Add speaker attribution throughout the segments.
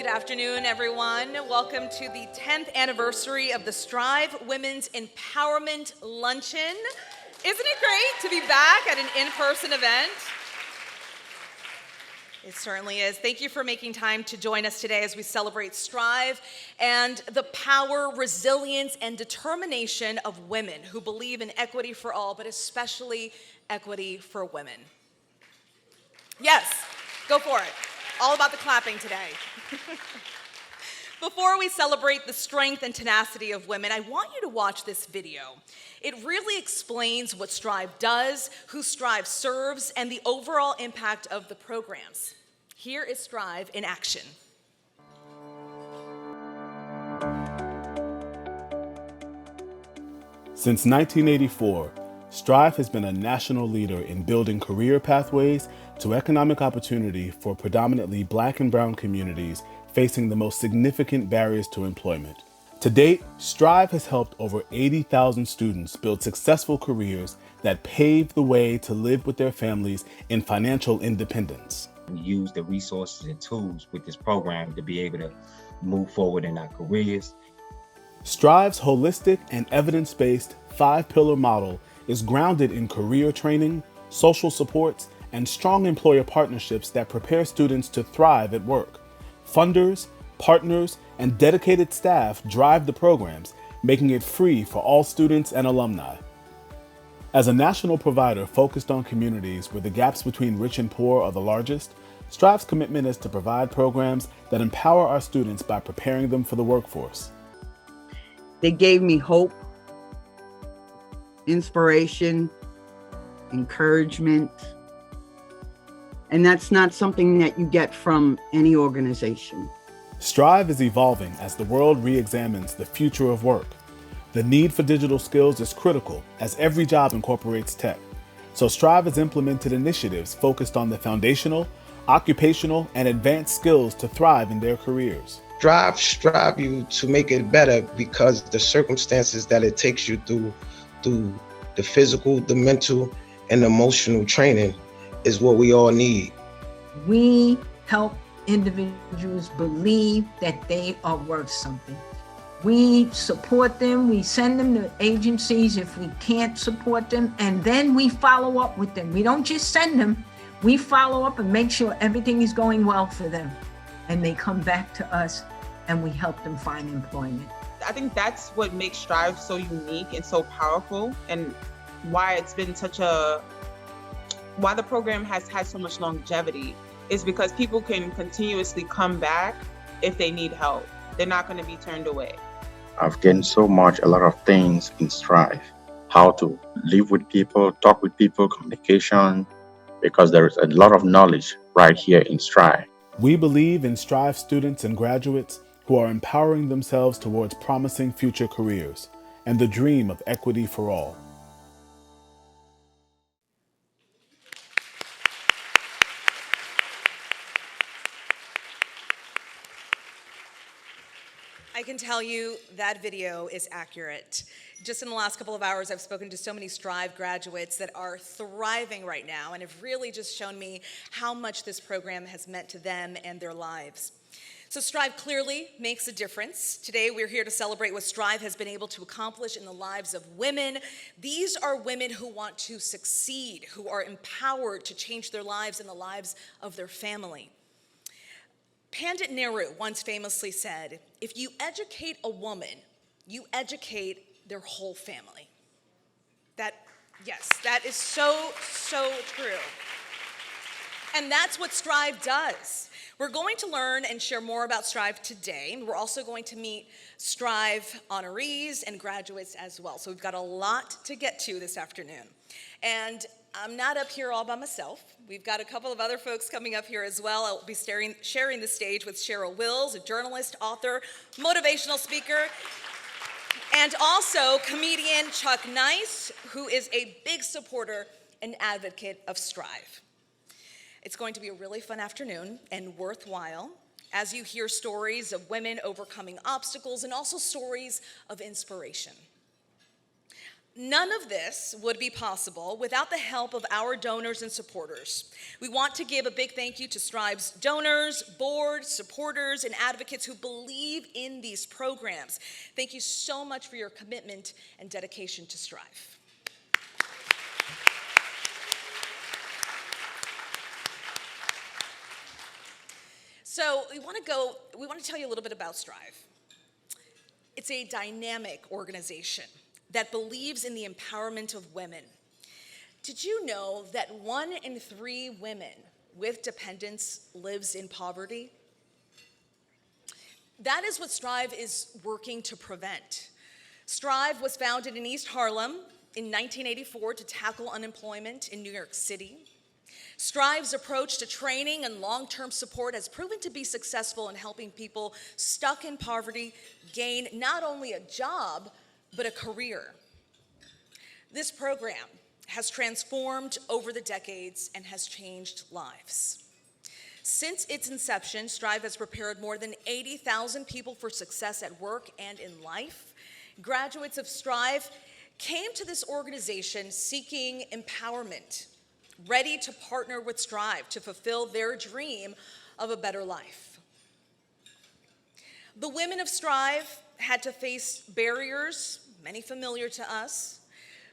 Speaker 1: Good afternoon, everyone. Welcome to the 10th anniversary of the Strive Women's Empowerment Luncheon. Isn't it great to be back at an in-person event? It certainly is. Thank you for making time to join us today as we celebrate Strive and the power, resilience, and determination of women who believe in equity for all, but especially equity for women. Yes, go for it. All about the clapping today. Before we celebrate the strength and tenacity of women, I want you to watch this video. It really explains what Strive does, who Strive serves, and the overall impact of the programs. Here is Strive in action.
Speaker 2: Since 1984, Strive has been a national leader in building career pathways to economic opportunity for predominantly Black and Brown communities facing the most significant barriers to employment. To date, Strive has helped over 80,000 students build successful careers that pave the way to live with their families in financial independence.
Speaker 3: We use the resources and tools with this program to be able to move forward in our careers.
Speaker 2: Strive's holistic and evidence-based 5-pillar model is grounded in career training, social supports, and strong employer partnerships that prepare students to thrive at work. Funders, partners, and dedicated staff drive the programs, making it free for all students and alumni. As a national provider focused on communities where the gaps between rich and poor are the largest, Strive's commitment is to provide programs that empower our students by preparing them for the workforce.
Speaker 4: They gave me hope, inspiration, encouragement. And that's not something that you get from any organization.
Speaker 2: Strive is evolving as the world re-examines the future of work. The need for digital skills is critical as every job incorporates tech. So Strive has implemented initiatives focused on the foundational, occupational, and advanced skills to thrive in their careers.
Speaker 5: Strive you to make it better because the circumstances that it takes you through the physical, the mental, and emotional training is what we all need.
Speaker 6: We help individuals believe that they are worth something. We support them, we send them to agencies if we can't support them, and then we follow up with them. We don't just send them, we follow up and make sure everything is going well for them. And they come back to us and we help them find employment.
Speaker 7: I think that's what makes Strive so unique and so powerful, and why it's been why the program has had so much longevity is because people can continuously come back if they need help. They're not going to be turned away.
Speaker 8: I've gained a lot of things in Strive. How to live with people, talk with people, communication, because there is a lot of knowledge right here in Strive.
Speaker 2: We believe in Strive students and graduates who are empowering themselves towards promising future careers and the dream of equity for all.
Speaker 1: I can tell you that video is accurate. Just in the last couple of hours, I've spoken to so many Strive graduates that are thriving right now and have really just shown me how much this program has meant to them and their lives. So Strive clearly makes a difference. Today, we're here to celebrate what Strive has been able to accomplish in the lives of women. These are women who want to succeed, who are empowered to change their lives and the lives of their family. Pandit Nehru once famously said, "If you educate a woman, you educate their whole family." Yes, that is so true. And that's what Strive does. We're going to learn and share more about Strive today. We're also going to meet Strive honorees and graduates as well. So we've got a lot to get to this afternoon. And I'm not up here all by myself. We've got a couple of other folks coming up here as well. I'll be sharing the stage with Cheryl Wills, a journalist, author, motivational speaker, and also comedian Chuck Nice, who is a big supporter and advocate of Strive. It's going to be a really fun afternoon and worthwhile as you hear stories of women overcoming obstacles and also stories of inspiration. None of this would be possible without the help of our donors and supporters. We want to give a big thank you to Strive's donors, board, supporters, and advocates who believe in these programs. Thank you so much for your commitment and dedication to Strive. So we want to tell you a little bit about Strive. It's a dynamic organization that believes in the empowerment of women. Did you know that 1 in 3 women with dependents lives in poverty? That is what Strive is working to prevent. Strive was founded in East Harlem in 1984 to tackle unemployment in New York City. Strive's approach to training and long-term support has proven to be successful in helping people stuck in poverty gain not only a job, but a career. This program has transformed over the decades and has changed lives. Since its inception, Strive has prepared more than 80,000 people for success at work and in life. Graduates of Strive came to this organization seeking empowerment, ready to partner with Strive to fulfill their dream of a better life. The women of Strive had to face barriers, many familiar to us,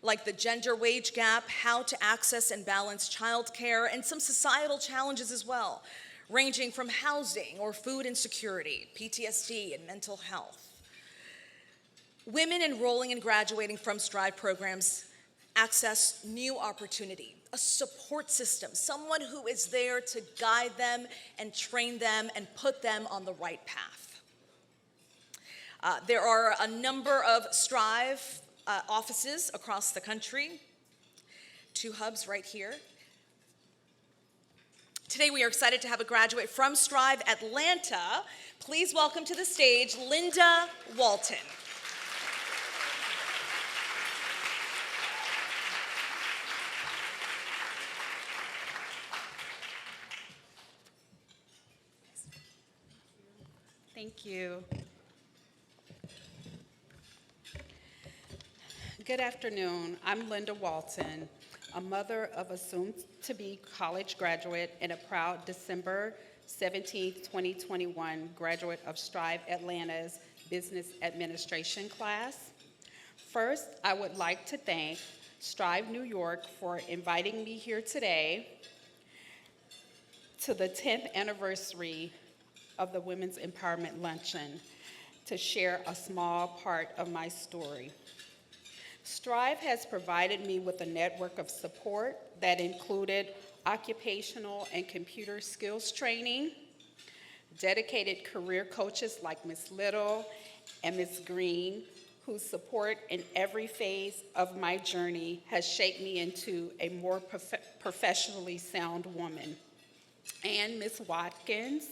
Speaker 1: like the gender wage gap, how to access and balance childcare, and some societal challenges as well, ranging from housing or food insecurity, PTSD, and mental health. Women enrolling and graduating from Strive programs access new opportunity, a support system, someone who is there to guide them and train them and put them on the right path. There are a number of Strive offices across the country, 2 hubs right here. Today we are excited to have a graduate from Strive Atlanta. Please welcome to the stage Linda Walton.
Speaker 9: Thank you. Good afternoon. I'm Linda Walton, a mother of a soon-to-be college graduate and a proud December 17, 2021 graduate of Strive Atlanta's Business Administration class. First, I would like to thank Strive New York for inviting me here today to the 10th anniversary of the Women's Empowerment Luncheon to share a small part of my story. Strive has provided me with a network of support that included occupational and computer skills training, dedicated career coaches like Ms. Little and Ms. Green, whose support in every phase of my journey has shaped me into a more professionally sound woman, and Ms. Watkins,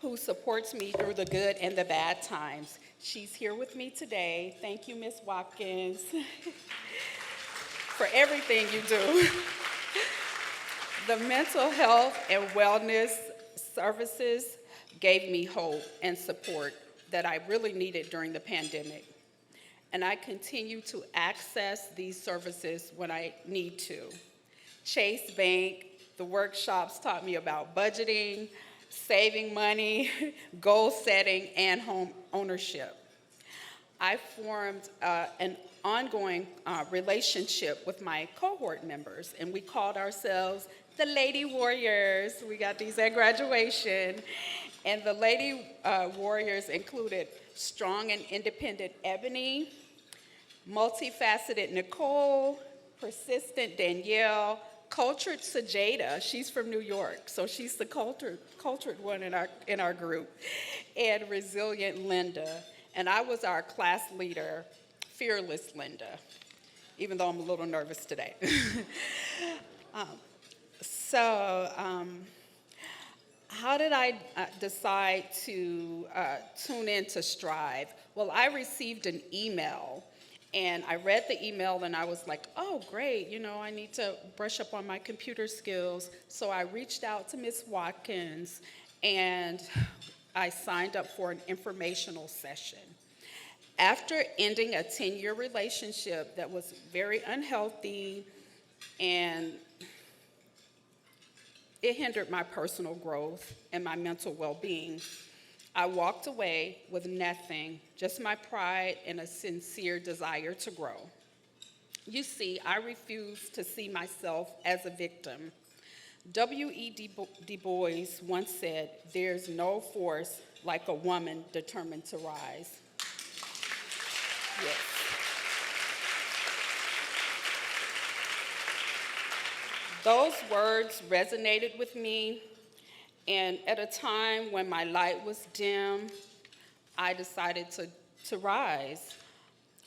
Speaker 9: who supports me through the good and the bad times. She's here with me today. Thank you, Ms. Watkins, for everything you do. The mental health and wellness services gave me hope and support that I really needed during the pandemic. And I continue to access these services when I need to. Chase Bank, the workshops taught me about budgeting, saving money, goal setting, and home ownership. I formed an ongoing relationship with my cohort members, and we called ourselves the Lady Warriors. We got these at graduation. And the Lady Warriors included strong and independent Ebony, multifaceted Nicole, persistent Danielle, cultured Sajada, she's from New York, so she's the cultured one in our group, and resilient Linda. And I was our class leader, fearless Linda, even though I'm a little nervous today. How did I decide to tune in to Strive? Well, I received an email. And I read the email and I was like, oh, great, I need to brush up on my computer skills. So I reached out to Ms. Watkins and I signed up for an informational session. After ending a 10-year relationship that was very unhealthy and it hindered my personal growth and my mental well-being, I walked away with nothing, just my pride and a sincere desire to grow. You see, I refused to see myself as a victim. W.E. Du Bois once said, "There's no force like a woman determined to rise." Yes. Those words resonated with me, and at a time when my light was dim, I decided to rise.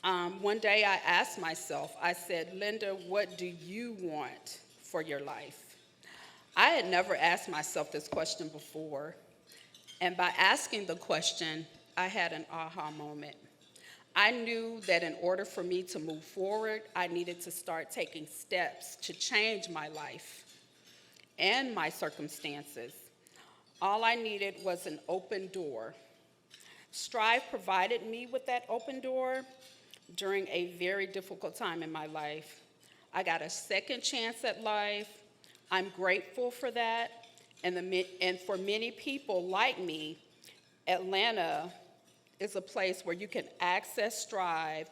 Speaker 9: One day I asked myself, I said, "Linda, what do you want for your life?" I had never asked myself this question before, and by asking the question, I had an aha moment. I knew that in order for me to move forward, I needed to start taking steps to change my life and my circumstances. All I needed was an open door. Strive provided me with that open door during a very difficult time in my life. I got a second chance at life. I'm grateful for that. And for many people like me, Atlanta is a place where you can access Strive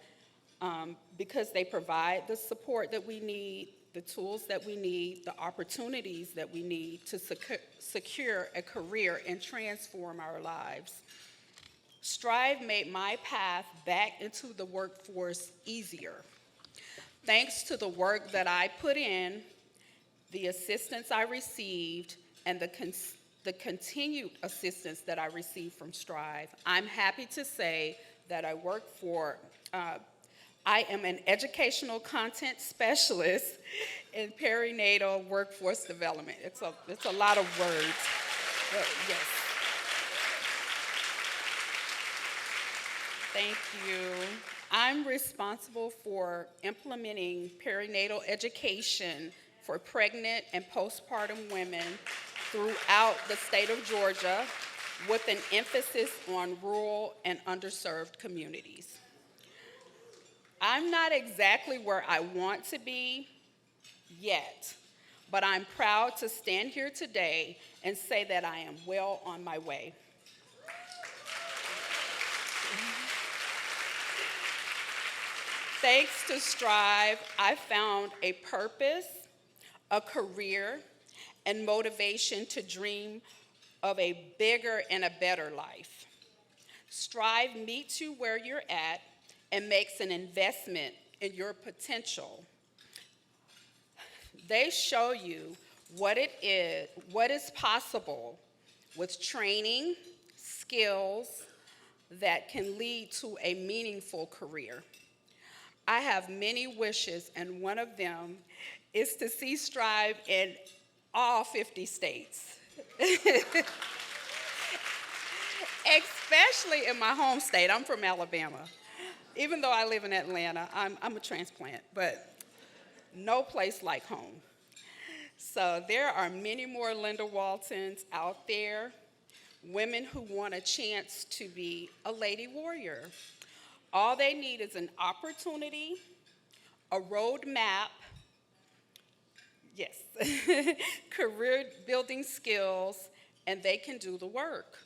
Speaker 9: because they provide the support that we need, the tools that we need, the opportunities that we need to secure a career and transform our lives. Strive made my path back into the workforce easier. Thanks to the work that I put in, the assistance I received, and the continued assistance that I received from Strive, I'm happy to say that I am an educational content specialist in perinatal workforce development. It's a lot of words, but yes. Thank you. I'm responsible for implementing perinatal education for pregnant and postpartum women throughout the state of Georgia, with an emphasis on rural and underserved communities. I'm not exactly where I want to be yet, but I'm proud to stand here today and say that I am well on my way. Thanks to Strive, I found a purpose, a career, and motivation to dream of a bigger and a better life. Strive meets you where you're at and makes an investment in your potential. They show you what is possible with training, skills that can lead to a meaningful career. I have many wishes, and one of them is to see Strive in all 50 states. Especially in my home state. I'm from Alabama. Even though I live in Atlanta, I'm a transplant, but no place like home. So there are many more Linda Waltons out there, women who want a chance to be a lady warrior. All they need is an opportunity, a roadmap, yes, career building skills, and they can do the work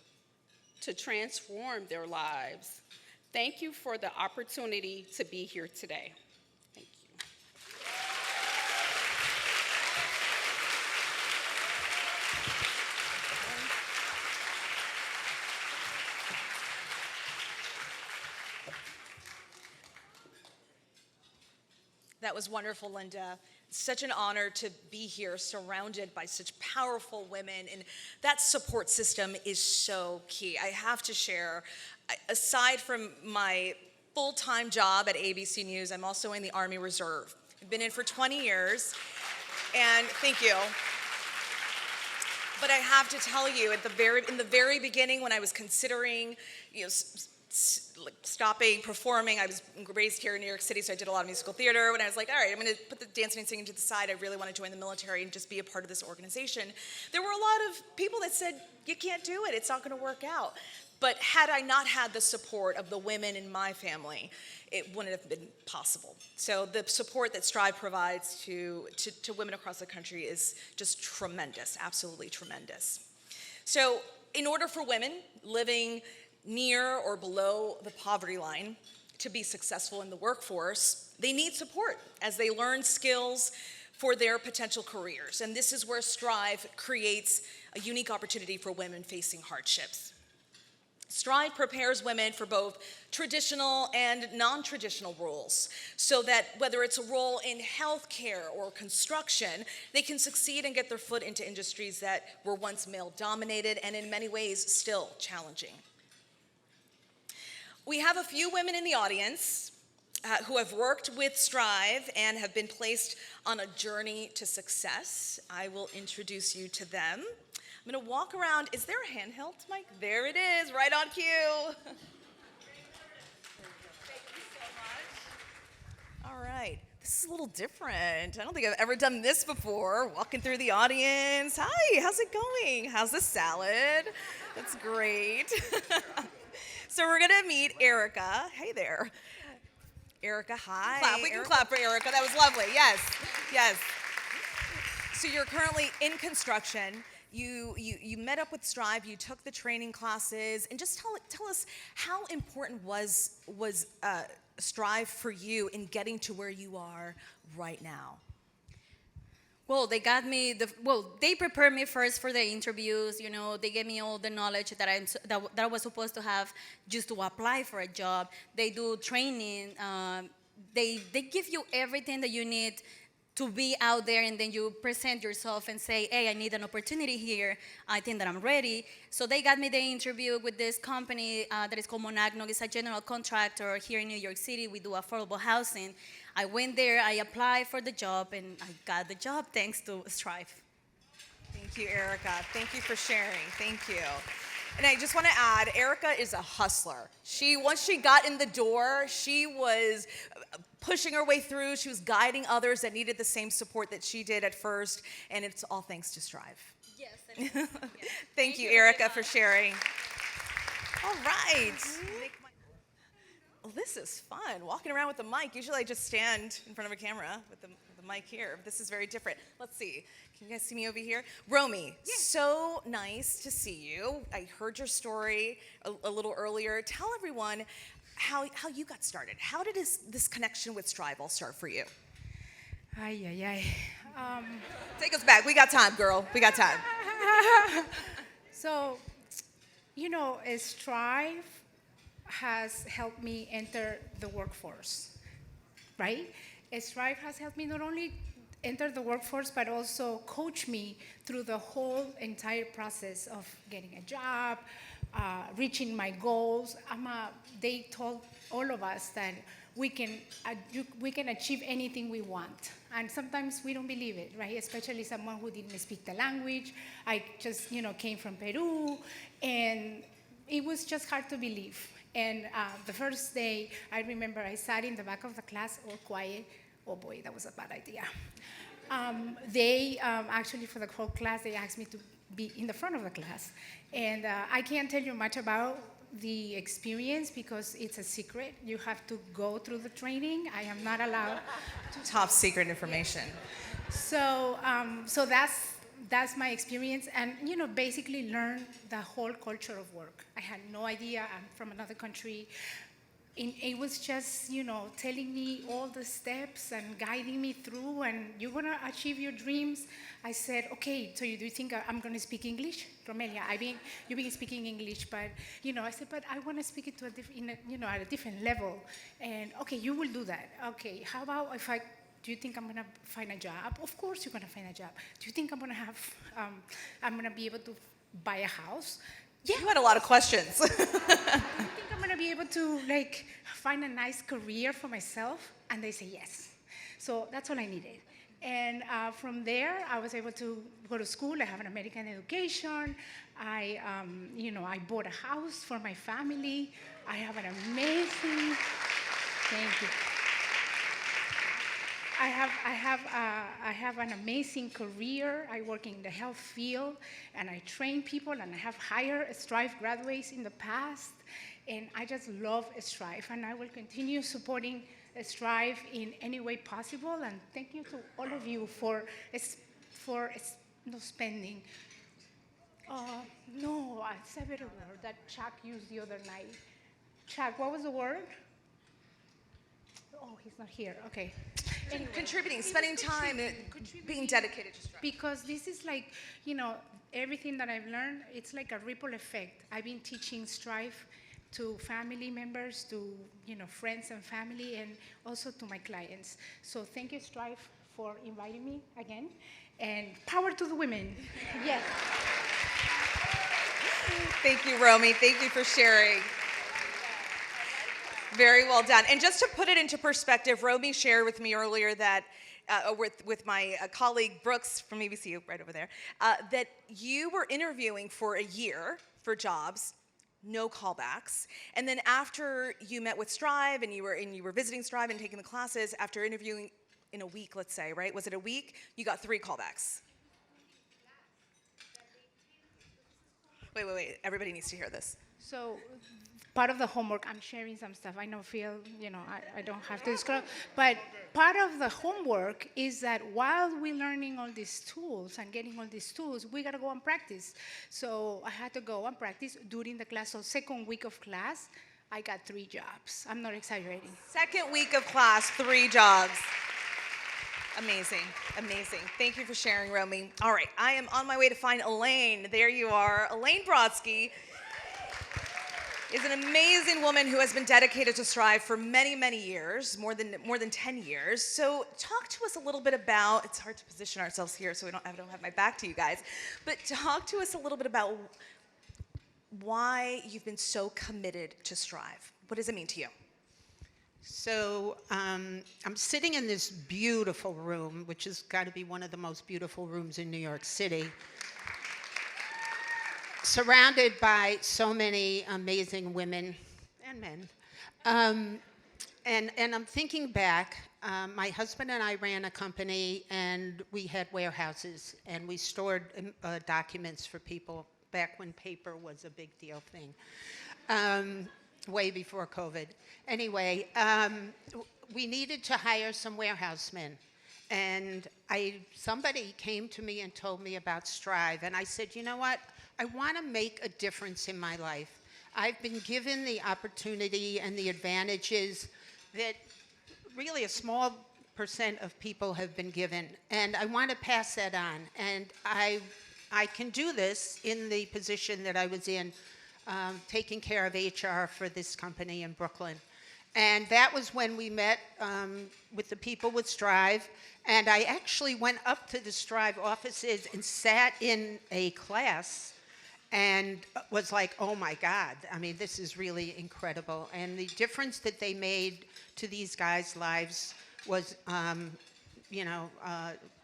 Speaker 9: to transform their lives. Thank you for the opportunity to be here today. Thank you.
Speaker 1: That was wonderful, Linda. Such an honor to be here surrounded by such powerful women, and that support system is so key. I have to share, aside from my full-time job at ABC News, I'm also in the Army Reserve. I've been in for 20 years, and thank you. But I have to tell you, in the very beginning, when I was considering, stopping performing, I was raised here in New York City, so I did a lot of musical theater. When I was like, all right, I'm going to put the dancing and singing to the side. I really want to join the military and just be a part of this organization. There were a lot of people that said, you can't do it. It's not going to work out. But had I not had the support of the women in my family, it wouldn't have been possible. So the support that Strive provides to women across the country is just tremendous, absolutely tremendous. So in order for women living near or below the poverty line to be successful in the workforce, they need support as they learn skills for their potential careers. And this is where Strive creates a unique opportunity for women facing hardships. Strive prepares women for both traditional and non-traditional roles, so that whether it's a role in healthcare or construction, they can succeed and get their foot into industries that were once male-dominated and in many ways still challenging. We have a few women in the audience who have worked with Strive and have been placed on a journey to success. I will introduce you to them. I'm going to walk around. Is there a handheld mic? There it is, right on cue. Thank you so much. All right. This is a little different. I don't think I've ever done this before. Walking through the audience. Hi, how's it going? How's the salad? That's great. So we're going to meet Erica. Hey there. Erica, hi. Clap. We can clap for Erica. That was lovely. Yes, yes. So you're currently in construction. You met up with Strive, you took the training classes, and just tell us how important was Strive for you in getting to where you are right now?
Speaker 10: Well, they got me, they prepared me first for the interviews, you know, they gave me all the knowledge that I was supposed to have just to apply for a job. They do training, they give you everything that you need to be out there, and then you present yourself and say, hey, I need an opportunity here. I think that I'm ready. So they got me the interview with this company that is called Monagno. It's a general contractor here in New York City. We do affordable housing. I went there, I applied for the job, and I got the job thanks to Strive.
Speaker 1: Thank you, Erica. Thank you for sharing. Thank you. And I just want to add, Erica is a hustler. Once she got in the door, she was pushing her way through. She was guiding others that needed the same support that she did at first, and it's all thanks to Strive.
Speaker 10: Yes. Yes.
Speaker 1: Thank you, Erica, for sharing. All right. Well, this is fun, walking around with the mic. Usually I just stand in front of a camera with the mic here. This is very different. Let's see. Can you guys see me over here? Romy, so nice to see you. I heard your story a little earlier. Tell everyone how you got started. How did this connection with Strive all start for you? Take us back. We got time, girl. We got time.
Speaker 11: So, you know, Strive has helped me enter the workforce, right? Strive has helped me not only enter the workforce, but also coach me through the whole entire process of getting a job, reaching my goals. They told all of us that we can achieve anything we want. And sometimes we don't believe it, right? Especially someone who didn't speak the language. I just, came from Peru, and it was just hard to believe. And the first day, I remember I sat in the back of the class, all quiet. Oh boy, that was a bad idea. They actually, for the whole class, they asked me to be in the front of the class. And I can't tell you much about the experience because it's a secret. You have to go through the training. I am not allowed to.
Speaker 1: Top secret information.
Speaker 11: So that's my experience, and basically learn the whole culture of work. I had no idea. I'm from another country. It was just, telling me all the steps and guiding me through, and you're going to achieve your dreams. I said, okay, so do you think I'm going to speak English? Romelia, you've been speaking English, but, I said, but I want to speak it at a different level. And, okay, you will do that. Okay, how about do you think I'm going to find a job? Of course you're going to find a job. Do you think I'm going to be able to buy a house?
Speaker 1: Yeah. You had a lot of questions.
Speaker 11: Do you think I'm going to be able to find a nice career for myself? And they say yes. So that's all I needed. And from there, I was able to go to school. I have an American education. I bought a house for my family. I have an amazing, thank you. I have an amazing career. I work in the health field, and I train people, and I have hired Strive graduates in the past, and I just love Strive, and I will continue supporting Strive in any way possible. And thank you to all of you for no spending. No, it's a better word that Chuck used the other night. Chuck, what was the word? Oh, he's not here. Okay. Anyway,
Speaker 1: Contributing, spending time, being dedicated to Strive.
Speaker 11: because this is like, everything that I've learned, it's like a ripple effect. I've been teaching Strive to family members, to friends and family, and also to my clients. So thank you, Strive, for inviting me again, and power to the women. Yes.
Speaker 1: Thank you, Romy. Thank you for sharing. Very well done. And just to put it into perspective, Romy shared with me earlier that, with my colleague Brooks from ABC, right over there, that you were interviewing for a year for jobs, no callbacks, and then after you met with Strive and you were visiting Strive and taking the classes, after interviewing in a week, let's say, right? Was it a week? You got 3 callbacks. Wait. Everybody needs to hear this.
Speaker 11: So part of the homework, I'm sharing some stuff. I don't feel, I don't have to disclose. But part of the homework is that while we're learning all these tools and getting all these tools, we got to go and practice. So I had to go and practice during the class. So second week of class, I got 3 jobs. I'm not exaggerating.
Speaker 1: Second week of class, 3 jobs. Amazing. Thank you for sharing, Romy. All right, I am on my way to find Elaine. There you are. Elaine Brodsky is an amazing woman who has been dedicated to Strive for many, many years, more than 10 years. So talk to us a little bit about, it's hard to position ourselves here so I don't have my back to you guys, but talk to us a little bit about why you've been so committed to Strive. What does it mean to you?
Speaker 12: So I'm sitting in this beautiful room, which has got to be one of the most beautiful rooms in New York City, surrounded by so many amazing women and men. And I'm thinking back, my husband and I ran a company, and we had warehouses, and we stored documents for people back when paper was a big deal thing. Way before COVID. Anyway, we needed to hire some warehousemen. And somebody came to me and told me about Strive. And I said, you know what? I want to make a difference in my life. I've been given the opportunity and the advantages that really a small percent of people have been given. And I want to pass that on. And I can do this in the position that I was in, taking care of HR for this company in Brooklyn. And that was when we met with the people with Strive. And I actually went up to the Strive offices and sat in a class and was like, oh my God, I mean, this is really incredible. And the difference that they made to these guys' lives was,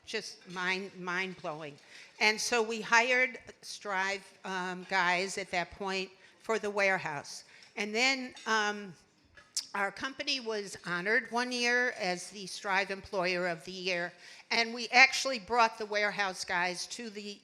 Speaker 12: just mind-blowing. And so we hired Strive guys at that point for the warehouse. And then our company was honored one year as the Strive Employer of the Year. And we actually brought the warehouse guys to the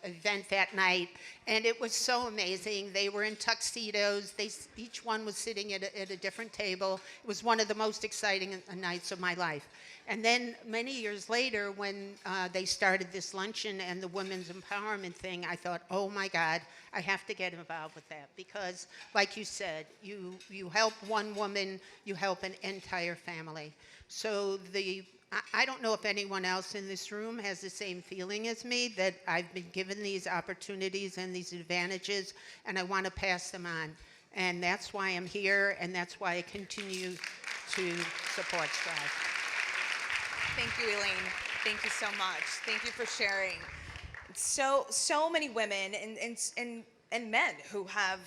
Speaker 12: event that night. And it was so amazing. They were in tuxedos. Each one was sitting at a different table. It was one of the most exciting nights of my life. And then many years later, when they started this luncheon and the women's empowerment thing, I thought, oh my God, I have to get involved with that. Because like you said, you help one woman, you help an entire family. So I don't know if anyone else in this room has the same feeling as me, that I've been given these opportunities and these advantages, and I want to pass them on. And that's why I'm here, and that's why I continue to support Strive.
Speaker 1: Thank you, Elaine. Thank you so much. Thank you for sharing. So many women and men who have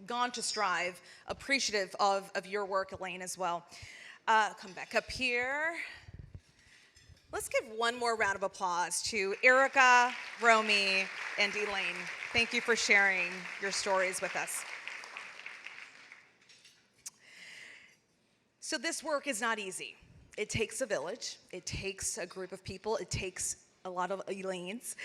Speaker 1: gone to Strive, appreciative of your work, Elaine, as well. Come back up here. Let's give one more round of applause to Erica, Romy, and Elaine. Thank you for sharing your stories with us. So this work is not easy. It takes a village. It takes a group of people. It takes a lot of Elaine's.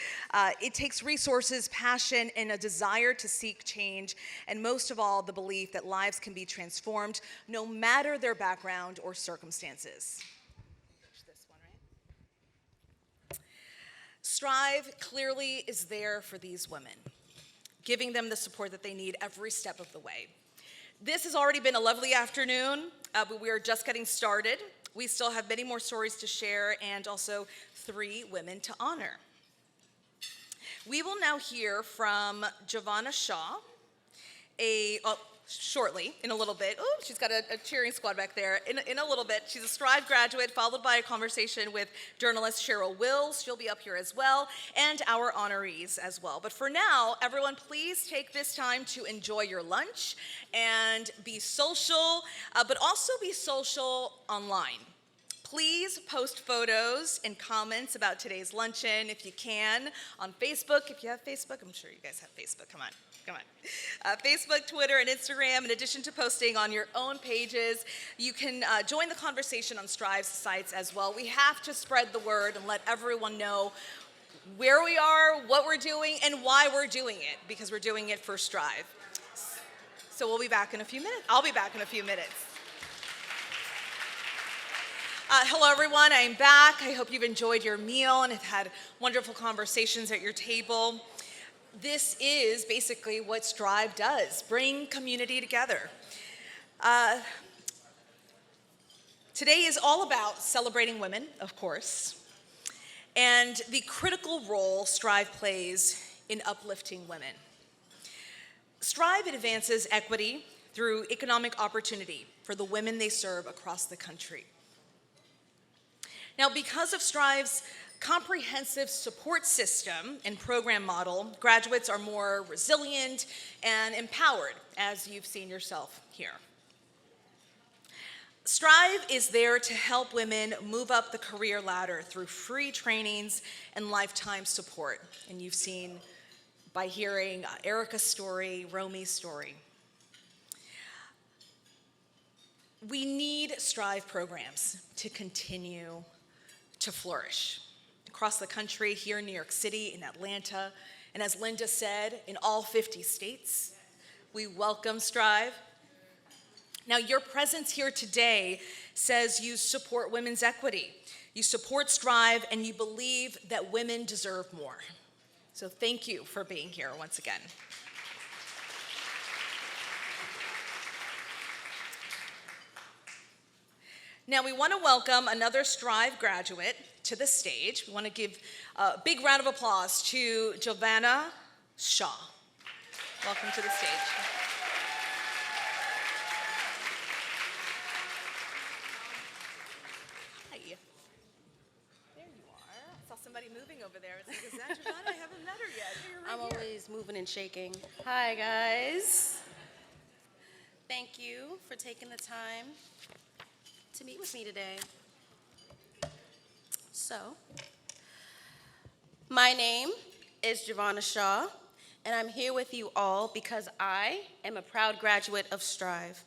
Speaker 1: It takes resources, passion, and a desire to seek change, and most of all, the belief that lives can be transformed no matter their background or circumstances. Strive clearly is there for these women, giving them the support that they need every step of the way. This has already been a lovely afternoon, but we are just getting started. We still have many more stories to share and also 3 women to honor. We will now hear from Giovanna Shaw, shortly, in a little bit. Oh, she's got a cheering squad back there. In a little bit, she's a Strive graduate, followed by a conversation with journalist Cheryl Wills. She'll be up here as well, and our honorees as well. But for now, everyone, please take this time to enjoy your lunch and be social, but also be social online. Please post photos and comments about today's luncheon if you can on Facebook. If you have Facebook, I'm sure you guys have Facebook. Come on. Facebook, Twitter, and Instagram. In addition to posting on your own pages, you can join the conversation on Strive's sites as well. We have to spread the word and let everyone know where we are, what we're doing, and why we're doing it, because we're doing it for Strive. So we'll be back in a few minutes. I'll be back in a few minutes. Hello, everyone. I'm back. I hope you've enjoyed your meal and have had wonderful conversations at your table. This is basically what Strive does, bring community together. Today is all about celebrating women, of course, and the critical role Strive plays in uplifting women. Strive advances equity through economic opportunity for the women they serve across the country. Now, because of Strive's comprehensive support system and program model, graduates are more resilient and empowered, as you've seen yourself here. Strive is there to help women move up the career ladder through free trainings and lifetime support. And you've seen by hearing Erica's story, Romy's story. We need Strive programs to continue to flourish across the country, here in New York City, in Atlanta, and as Linda said, in all 50 states. We welcome Strive. Now, your presence here today says you support women's equity, you support Strive, and you believe that women deserve more. So thank you for being here once again. Now, we want to welcome another Strive graduate to the stage. We want to give a big round of applause to Giovanna Shaw. Welcome to the stage. Hi. There you are. I saw somebody moving over there. I was like, is that Giovanna? I haven't met her yet. Hey, you're right
Speaker 13: I'm
Speaker 1: here.
Speaker 13: always moving and shaking. Hi, guys. Thank you for taking the time to meet with me today. So, my name is Jovanna Shaw, and I'm here with you all because I am a proud graduate of Strive.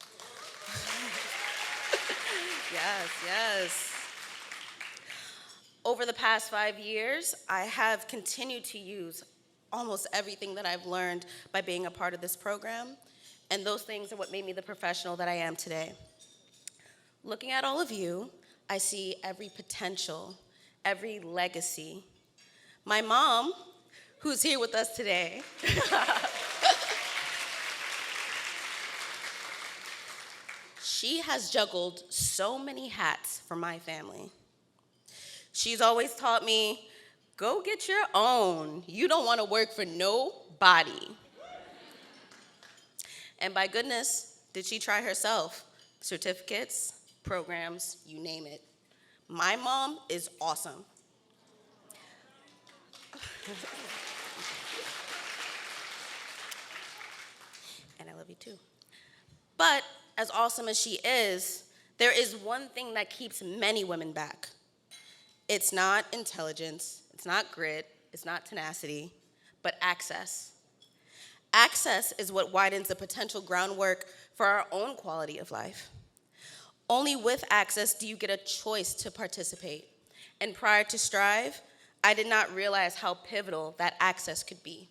Speaker 13: Yes. Over the past 5 years, I have continued to use almost everything that I've learned by being a part of this program, and those things are what made me the professional that I am today. Looking at all of you, I see every potential, every legacy. My mom, who's here with us today, she has juggled so many hats for my family. She's always taught me, go get your own. You don't want to work for nobody. And by goodness, did she try herself? Certificates, programs, you name it. My mom is awesome. And I love you too. But as awesome as she is, there is one thing that keeps many women back. It's not intelligence, it's not grit, it's not tenacity, but access. Access is what widens the potential groundwork for our own quality of life. Only with access do you get a choice to participate. And prior to Strive, I did not realize how pivotal that access could be.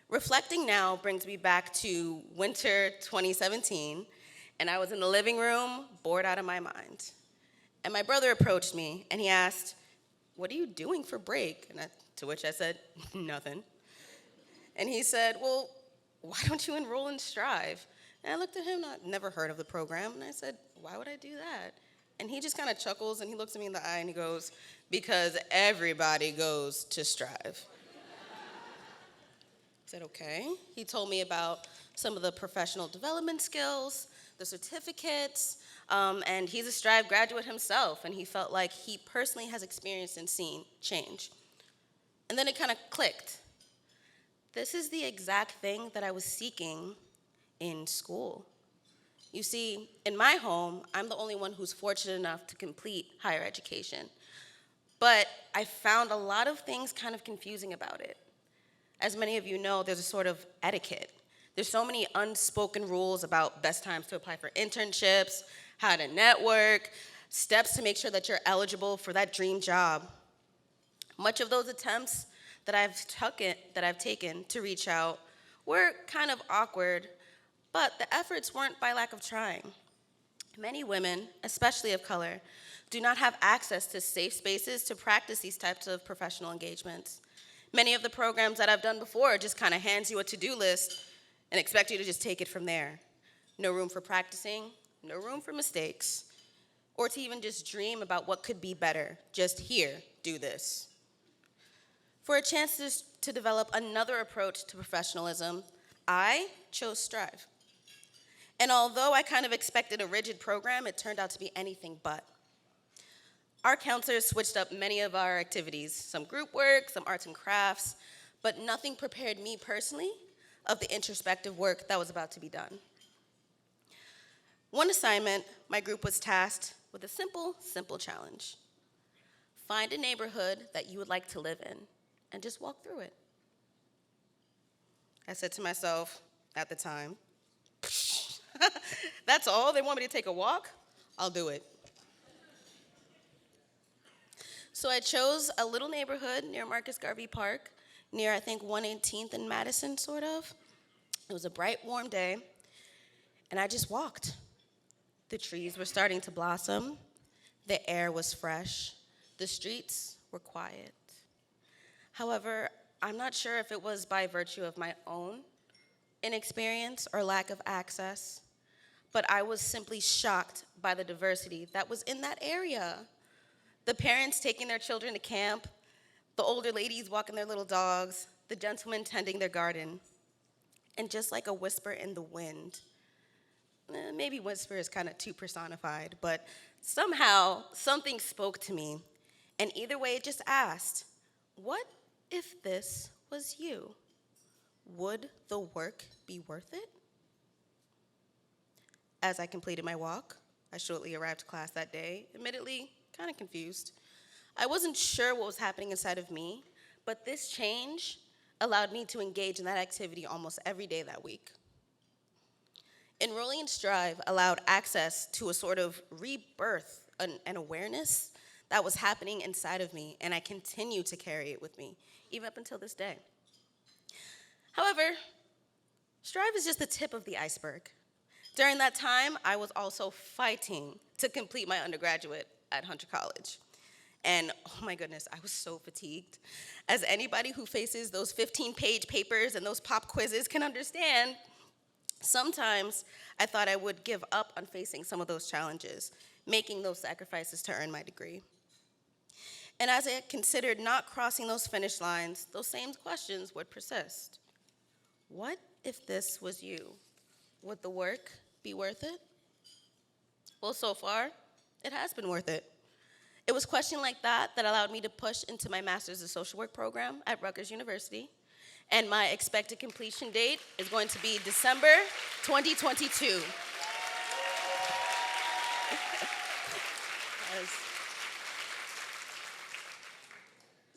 Speaker 13: Reflecting now brings me back to winter 2017, and I was in the living room, bored out of my mind. And my brother approached me, and he asked, "What are you doing for break?" To which I said, "Nothing." And he said, "Well, why don't you enroll in Strive?" And I looked at him, I'd never heard of the program, and I said, "Why would I do that?" And he just kind of chuckles, and he looks at me in the eye, and he goes, "Because everybody goes to Strive." I said, "Okay." He told me about some of the professional development skills, the certificates, and he's a Strive graduate himself, and he felt like he personally has experienced and seen change. And then it kind of clicked. This is the exact thing that I was seeking in school. You see, in my home, I'm the only one who's fortunate enough to complete higher education. But I found a lot of things kind of confusing about it. As many of you know, there's a sort of etiquette. There's so many unspoken rules about best times to apply for internships, how to network, steps to make sure that you're eligible for that dream job. Much of those attempts that I've taken to reach out were kind of awkward, but the efforts weren't by lack of trying. Many women, especially of color, do not have access to safe spaces to practice these types of professional engagements. Many of the programs that I've done before just kind of hands you a to-do list and expect you to just take it from there. No room for practicing, no room for mistakes, or to even just dream about what could be better. Just here, do this. For a chance to develop another approach to professionalism, I chose Strive. And although I kind of expected a rigid program, it turned out to be anything but. Our counselors switched up many of our activities, some group work, some arts and crafts, but nothing prepared me personally of the introspective work that was about to be done. One assignment, my group was tasked with a simple challenge. Find a neighborhood that you would like to live in and just walk through it. I said to myself at the time, "That's all? They want me to take a walk? I'll do it." So I chose a little neighborhood near Marcus Garvey Park, near I think 118th and Madison, sort of. It was a bright, warm day, and I just walked. The trees were starting to blossom. The air was fresh. The streets were quiet. However, I'm not sure if it was by virtue of my own inexperience or lack of access, but I was simply shocked by the diversity that was in that area. The parents taking their children to camp, the older ladies walking their little dogs, the gentlemen tending their garden. And just like a whisper in the wind, maybe whisper is kind of too personified, but somehow something spoke to me. And either way, it just asked, what if this was you? Would the work be worth it? As I completed my walk, I shortly arrived to class that day, admittedly kind of confused. I wasn't sure what was happening inside of me, but this change allowed me to engage in that activity almost every day that week. Enrolling in Strive allowed access to a sort of rebirth and awareness that was happening inside of me, and I continue to carry it with me, even up until this day. However, Strive is just the tip of the iceberg. During that time, I was also fighting to complete my undergraduate at Hunter College. And oh my goodness, I was so fatigued. As anybody who faces those 15-page papers and those pop quizzes can understand, sometimes I thought I would give up on facing some of those challenges, making those sacrifices to earn my degree. And as I considered not crossing those finish lines, those same questions would persist. What if this was you? Would the work be worth it? Well, so far, it has been worth it. It was questions like that that allowed me to push into my Master's of Social Work program at Rutgers University, and my expected completion date is going to be December 2022.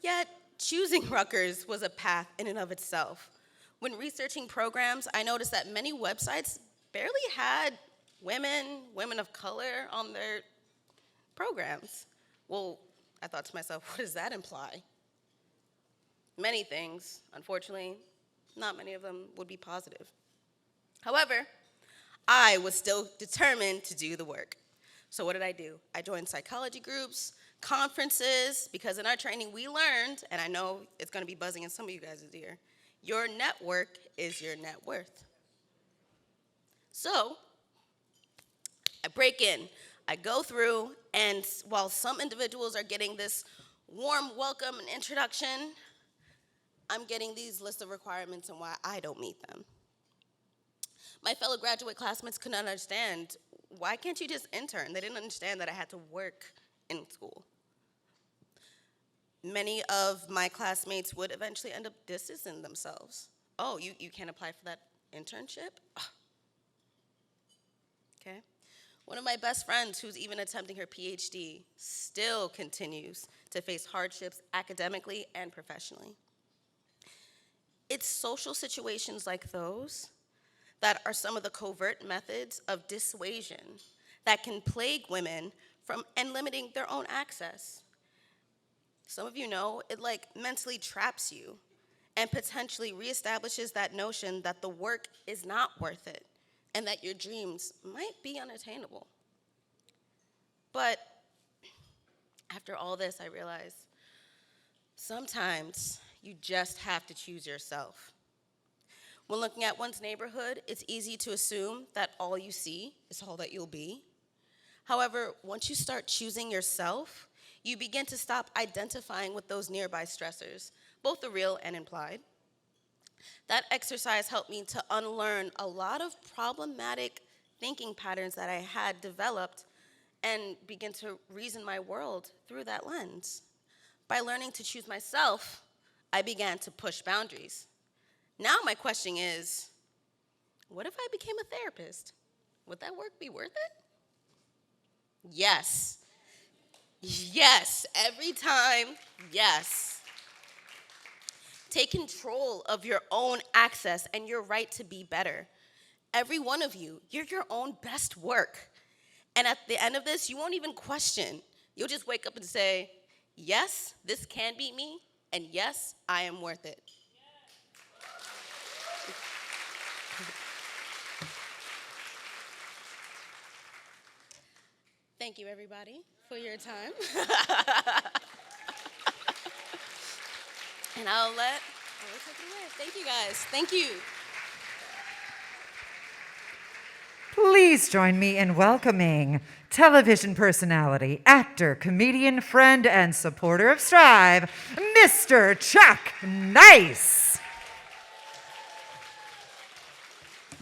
Speaker 13: Yet, choosing Rutgers was a path in and of itself. When researching programs, I noticed that many websites barely had women of color on their programs. Well, I thought to myself, what does that imply? Many things, unfortunately, not many of them would be positive. However, I was still determined to do the work. So what did I do? I joined psychology groups, conferences, because in our training we learned, and I know it's gonna be buzzing in some of you guys' ear, your network is your net worth. So, I break in, I go through, and while some individuals are getting this warm welcome and introduction, I'm getting these lists of requirements and why I don't meet them. My fellow graduate classmates couldn't understand, why can't you just intern? They didn't understand that I had to work in school. Many of my classmates would eventually end up distancing themselves. Oh, you can't apply for that internship? Ugh. Okay. One of my best friends, who's even attempting her PhD, still continues to face hardships academically and professionally. It's social situations like those that are some of the covert methods of dissuasion that can plague women from and limiting their own access. Some of you know it like mentally traps you and potentially reestablishes that notion that the work is not worth it and that your dreams might be unattainable. But after all this, I realized sometimes you just have to choose yourself. When looking at one's neighborhood, it's easy to assume that all you see is all that you'll be. However, once you start choosing yourself, you begin to stop identifying with those nearby stressors, both the real and implied. That exercise helped me to unlearn a lot of problematic thinking patterns that I had developed and begin to reason my world through that lens. By learning to choose myself, I began to push boundaries. Now my question is, what if I became a therapist? Would that work be worth it? Yes. Yes, every time, yes. Take control of your own access and your right to be better. Every one of you, you're your own best work. And at the end of this, you won't even question. You'll just wake up and say, yes, this can be me, and yes, I am worth it. Thank you, everybody, for your time. And I'll take it away. Thank you, guys. Thank you.
Speaker 14: Please join me in welcoming television personality, actor, comedian, friend, and supporter of Strive, Mr. Chuck Nice.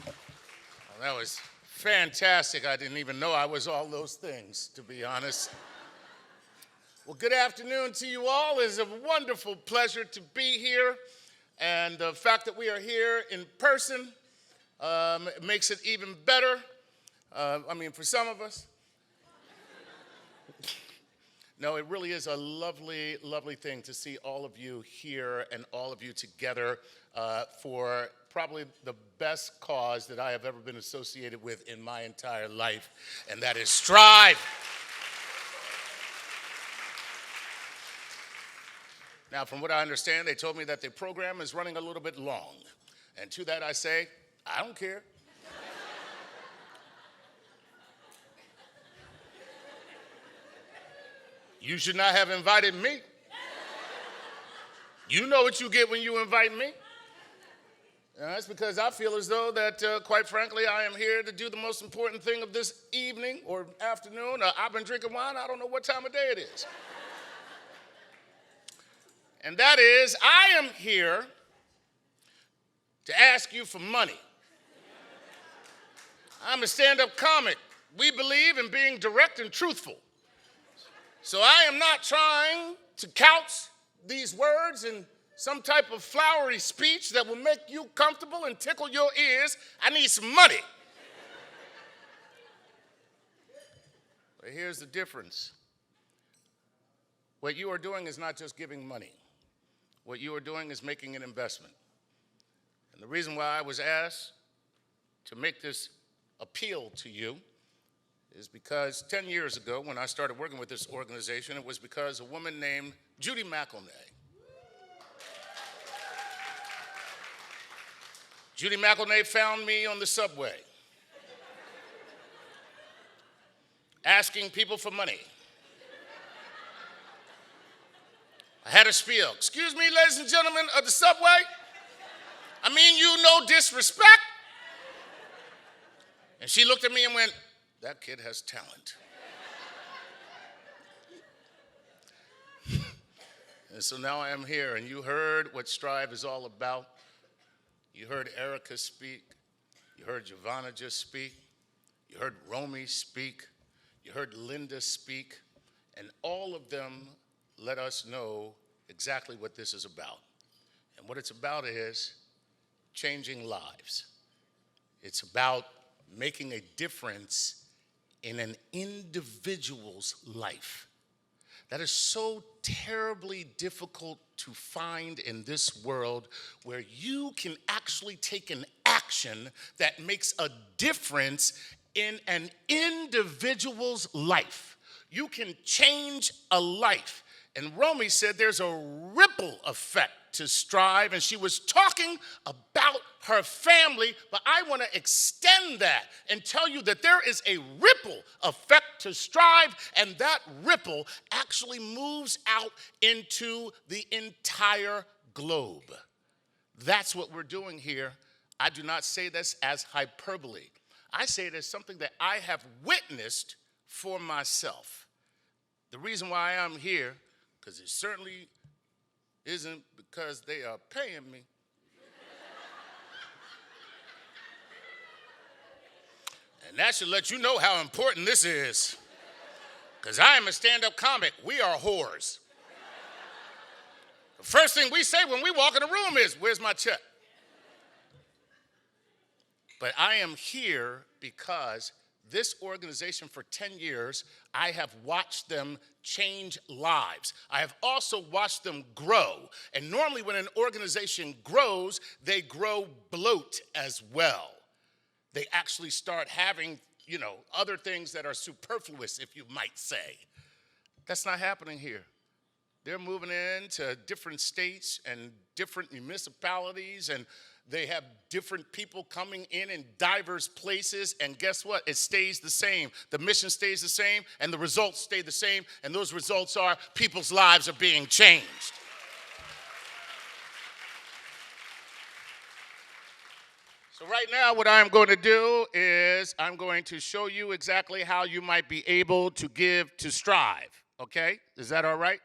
Speaker 15: Well, that was fantastic. I didn't even know I was all those things, to be honest. Well, good afternoon to you all. It's a wonderful pleasure to be here. And the fact that we are here in person it makes it even better. For some of us. No, it really is a lovely, lovely thing to see all of you here and all of you together for probably the best cause that I have ever been associated with in my entire life, and that is Strive. Now, from what I understand, they told me that the program is running a little bit long. And to that I say, I don't care. You should not have invited me. You know what you get when you invite me. And that's because I feel as though that, quite frankly, I am here to do the most important thing of this evening or afternoon. I've been drinking wine. I don't know what time of day it is. And that is, I am here to ask you for money. I'm a stand-up comic. We believe in being direct and truthful. So I am not trying to couch these words in some type of flowery speech that will make you comfortable and tickle your ears. I need some money. But here's the difference. What you are doing is not just giving money. What you are doing is making an investment. And the reason why I was asked to make this appeal to you is because 10 years ago when I started working with this organization, it was because a woman named Judy McElnay. Judy McElnay found me on the subway, asking people for money. I had a spiel. Excuse me, ladies and gentlemen of the subway. I mean you no disrespect. And she looked at me and went, that kid has talent. And so now I am here, and you heard what Strive is all about. You heard Erica speak. You heard Giovanna just speak. You heard Romy speak. You heard Linda speak. And all of them let us know exactly what this is about. And what it's about is changing lives. It's about making a difference in an individual's life. That is so terribly difficult to find in this world, where you can actually take an action that makes a difference in an individual's life. You can change a life. And Romy said there's a ripple effect to Strive, and she was talking about her family, but I want to extend that and tell you that there is a ripple effect to Strive, and that ripple actually moves out into the entire globe. That's what we're doing here. I do not say this as hyperbole. I say it as something that I have witnessed for myself. The reason why I'm here, because it certainly isn't because they are paying me. And that should let you know how important this is. Because I am a stand-up comic. We are whores. The first thing we say when we walk in the room is, where's my check? But I am here because this organization for 10 years, I have watched them change lives. I have also watched them grow. And normally when an organization grows, they grow bloat as well. They actually start having, other things that are superfluous, if you might say. That's not happening here. They're moving into different states and different municipalities, and they have different people coming in diverse places, and guess what? It stays the same. The mission stays the same, and the results stay the same, and those results are people's lives are being changed. So right now, what I'm going to do is I'm going to show you exactly how you might be able to give to Strive, okay? Is that all right?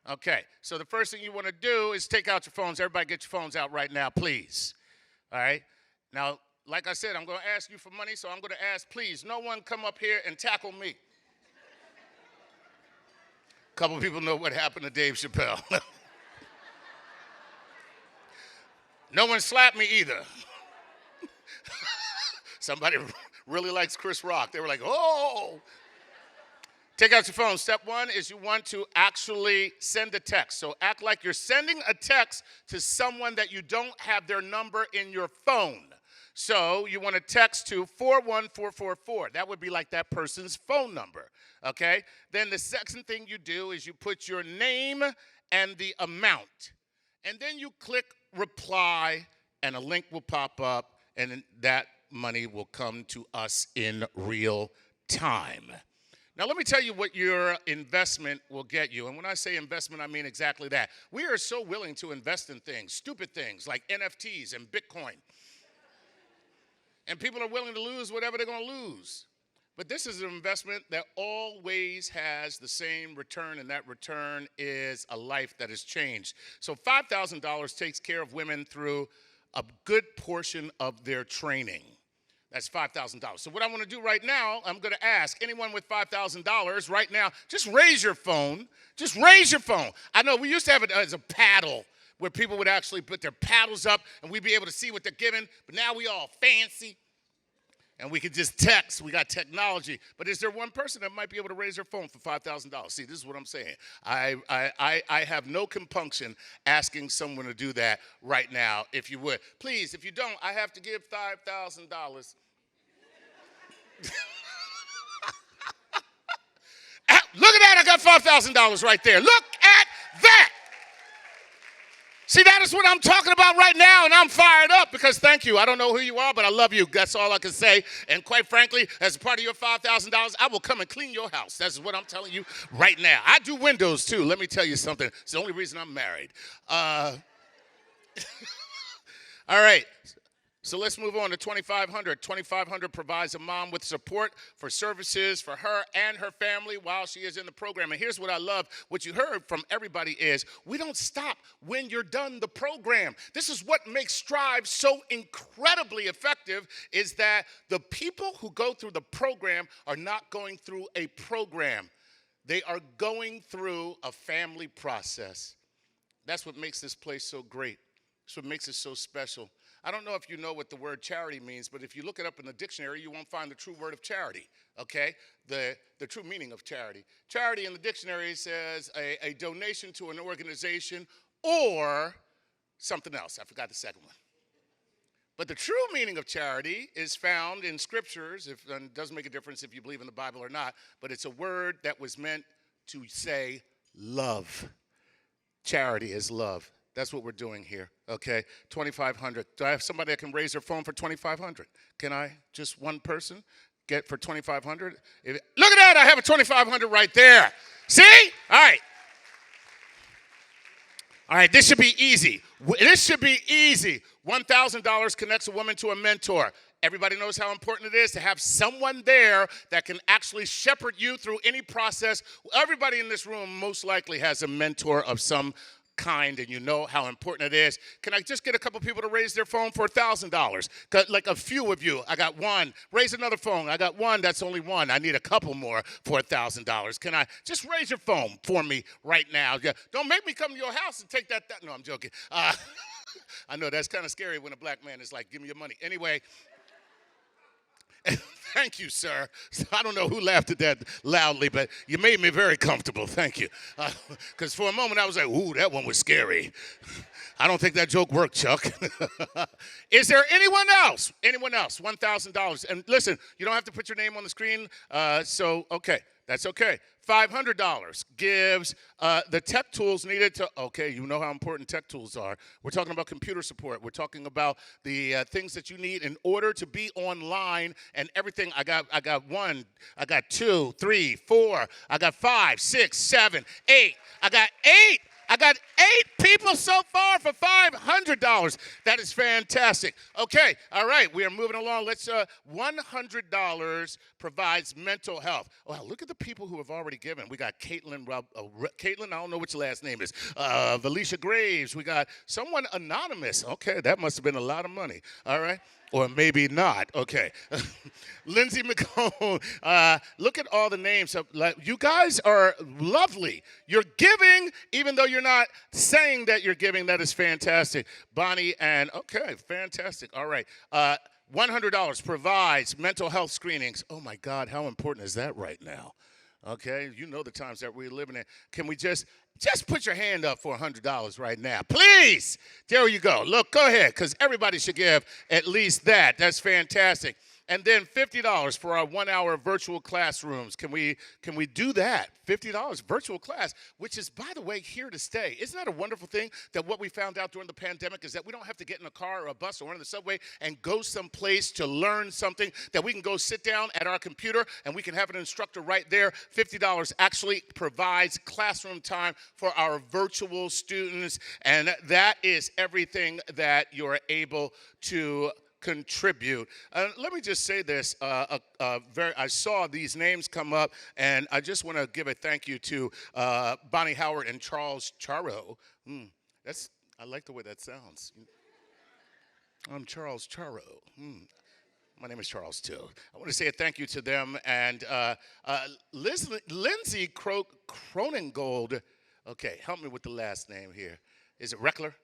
Speaker 15: Okay, so the first thing you want to do is take out your phones. Everybody get your phones out right now, please. All right? Now, like I said, I'm going to ask you for money, so I'm going to ask, please, no one come up here and tackle me. A couple people know what happened to Dave Chappelle. No one slapped me either. Somebody really likes Chris Rock. They were like, oh. Take out your phone. Step one is you want to actually send a text. So act like you're sending a text to someone that you don't have their number in your phone. So you want to text to 41444. That would be like that person's phone number, okay? Then the second thing you do is you put your name and the amount. And then you click reply, and a link will pop up, and that money will come to us in real time. Now, let me tell you what your investment will get you. And when I say investment, I mean exactly that. We are so willing to invest in things, stupid things like NFTs and Bitcoin. And people are willing to lose whatever they're going to lose. But this is an investment that always has the same return, and that return is a life that is changed. So $5,000 takes care of women through a good portion of their training. That's $5,000. So what I want to do right now, I'm going to ask anyone with $5,000 right now, just raise your phone. Just raise your phone. I know we used to have it as a paddle where people would actually put their paddles up and we'd be able to see what they're giving. But now we all fancy and we can just text. We got technology. But is there one person that might be able to raise their phone for $5,000? See, this is what I'm saying. I have no compunction asking someone to do that right now, if you would. Please, if you don't, I have to give $5,000. Look at that, I got $5,000 right there. Look at that. See, that is what I'm talking about right now, and I'm fired up because thank you. I don't know who you are, but I love you. That's all I can say. And quite frankly, as a part of your $5,000, I will come and clean your house. That's what I'm telling you right now. I do windows, too. Let me tell you something. It's the only reason I'm married. All right. So let's move on to 2,500. 2,500 provides a mom with support for services for her and her family while she is in the program. And here's what I love. What you heard from everybody is we don't stop when you're done the program. This is what makes Strive so incredibly effective is that the people who go through the program are not going through a program. They are going through a family process. That's what makes this place so great. That's what makes it so special. I don't know if you know what the word charity means, but if you look it up in the dictionary, you won't find the true word of charity, okay? The true meaning of charity. Charity in the dictionary says a donation to an organization or something else. I forgot the second one. But the true meaning of charity is found in scriptures. And it doesn't make a difference if you believe in the Bible or not, but it's a word that was meant to say love. Charity is love. That's what we're doing here, okay? 2,500. Do I have somebody that can raise their phone for 2,500? Can I? Just one person get for 2,500? Look at that. I have a 2,500 right there. See? All right. All right, this should be easy. This should be easy. $1,000 connects a woman to a mentor. Everybody knows how important it is to have someone there that can actually shepherd you through any process. Everybody in this room most likely has a mentor of some kind, and you know how important it is. Can I just get a couple people to raise their phone for $1,000? Like a few of you. I got one. Raise another phone. I got one. That's only one. I need a couple more for $1,000. Can I just raise your phone for me right now? Yeah. Don't make me come to your house and take that. No, I'm joking. I know that's kind of scary when a black man is like, give me your money. Anyway. Thank you, sir. I don't know who laughed at that loudly, but you made me very comfortable. Thank you. Because for a moment I was like, ooh, that one was scary. I don't think that joke worked, Chuck. Is there anyone else? Anyone else? $1,000. And listen, you don't have to put your name on the screen. Okay, that's okay. $500 gives the tech tools needed to, okay, you know how important tech tools are. We're talking about computer support. We're talking about the things that you need in order to be online and everything. I got one, I got 2, 3, 4, I got 5, 6, 7, 8. I got 8 people so far for $500. That is fantastic. Okay, all right, we are moving along. Let's, $100 provides mental health. Wow, look at the people who have already given. We got Caitlin, I don't know what your last name is. Valicia Graves. We got someone anonymous. Okay, that must have been a lot of money. All right. Or maybe not. Okay. Lindsay McCone. Look at all the names. You guys are lovely. You're giving, even though you're not saying that you're giving. That is fantastic. Bonnie and, okay, fantastic. All right. $100 provides mental health screenings. Oh, my God, how important is that right now? Okay, you know the times that we're living in. Can we just put your hand up for $100 right now? Please. There you go. Look, go ahead, because everybody should give at least that. That's fantastic. And then $50 for our 1-hour virtual classrooms. Can we do that? $50 virtual class, which is, by the way, here to stay. Isn't that a wonderful thing that what we found out during the pandemic is that we don't have to get in a car or a bus or on the subway and go someplace to learn something, that we can go sit down at our computer and we can have an instructor right there. $50 actually provides classroom time for our virtual students, and that is everything that you're able to contribute. Let me just say this. I saw these names come up, and I just want to give a thank you to Bonnie Howard and Charles Charo. I like the way that sounds. I'm Charles Charo. My name is Charles, too. I want to say a thank you to them. And Lindsay Cronengold. Okay, help me with the last name here. Is it Reckler?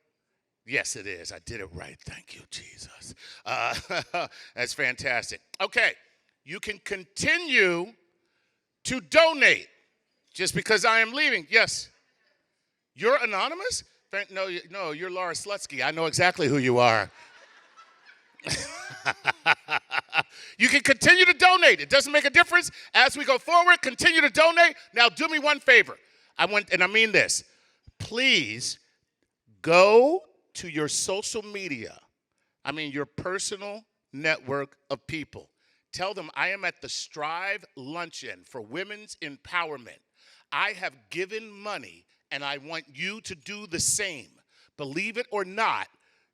Speaker 15: Yes, it is. I did it right. Thank you, Jesus. That's fantastic. Okay, you can continue to donate just because I am leaving. Yes. You're anonymous? No, you're Laura Slutsky. I know exactly who you are. You can continue to donate. It doesn't make a difference. As we go forward, continue to donate. Now, do me one favor. I mean this. Please go to your social media. Your personal network of people. Tell them I am at the Strive Luncheon for Women's Empowerment. I have given money, and I want you to do the same. Believe it or not,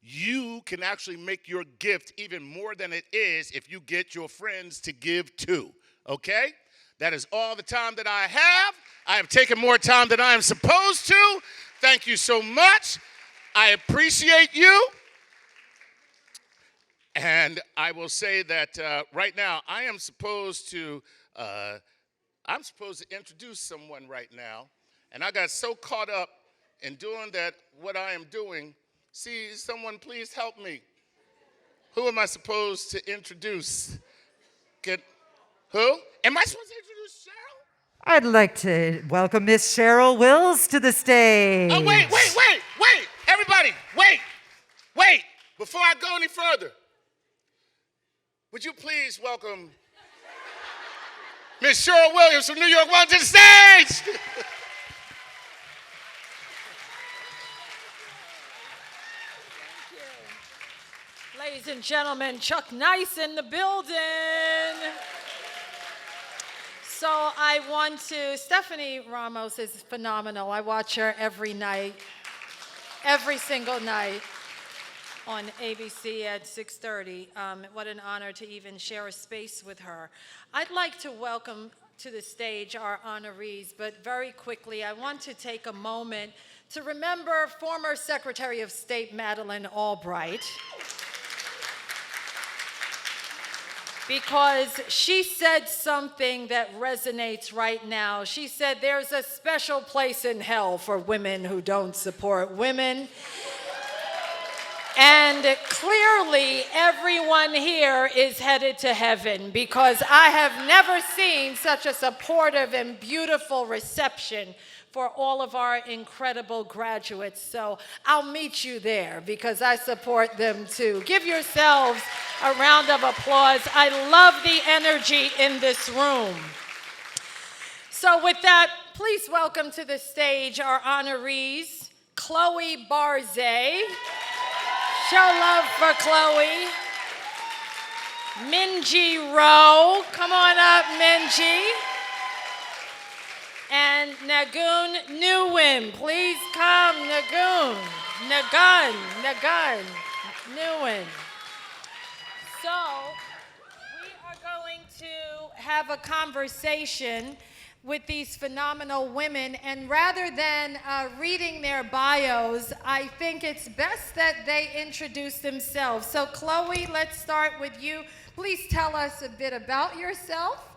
Speaker 15: you can actually make your gift even more than it is if you get your friends to give too, okay? That is all the time that I have. I have taken more time than I am supposed to. Thank you so much. I appreciate you. And I will say that right now I am supposed to introduce someone right now. And I got so caught up in doing what I am doing. See, someone please help me. Who am I supposed to introduce? Who? Am I supposed to introduce Cheryl?
Speaker 14: I'd like to welcome Miss Cheryl Wills to the stage.
Speaker 15: Oh, wait. Everybody, wait. Before I go any further, would you please welcome Miss Cheryl Williams from New York, Walton to the stage?
Speaker 16: Ladies and gentlemen, Chuck Nice in the building. So I want to, Stephanie Ramos is phenomenal. I watch her every night, every single night on ABC at 6:30. What an honor to even share a space with her. I'd like to welcome to the stage our honorees, but very quickly I want to take a moment to remember former Secretary of State Madeleine Albright, because she said something that resonates right now. She said there's a special place in hell for women who don't support women. And clearly everyone here is headed to heaven, because I have never seen such a supportive and beautiful reception for all of our incredible graduates. So I'll meet you there because I support them too. Give yourselves a round of applause. I love the energy in this room. So with that, please welcome to the stage our honorees, Chloe Barze. Show love for Chloe. Minji Rowe. Come on up, Minji. And Nagun Nguyen. Please come, Nagun. Nagun Nguyen. So we are going to have a conversation with these phenomenal women, and rather than reading their bios, I think it's best that they introduce themselves. So Chloe, let's start with you. Please tell us a bit about yourself,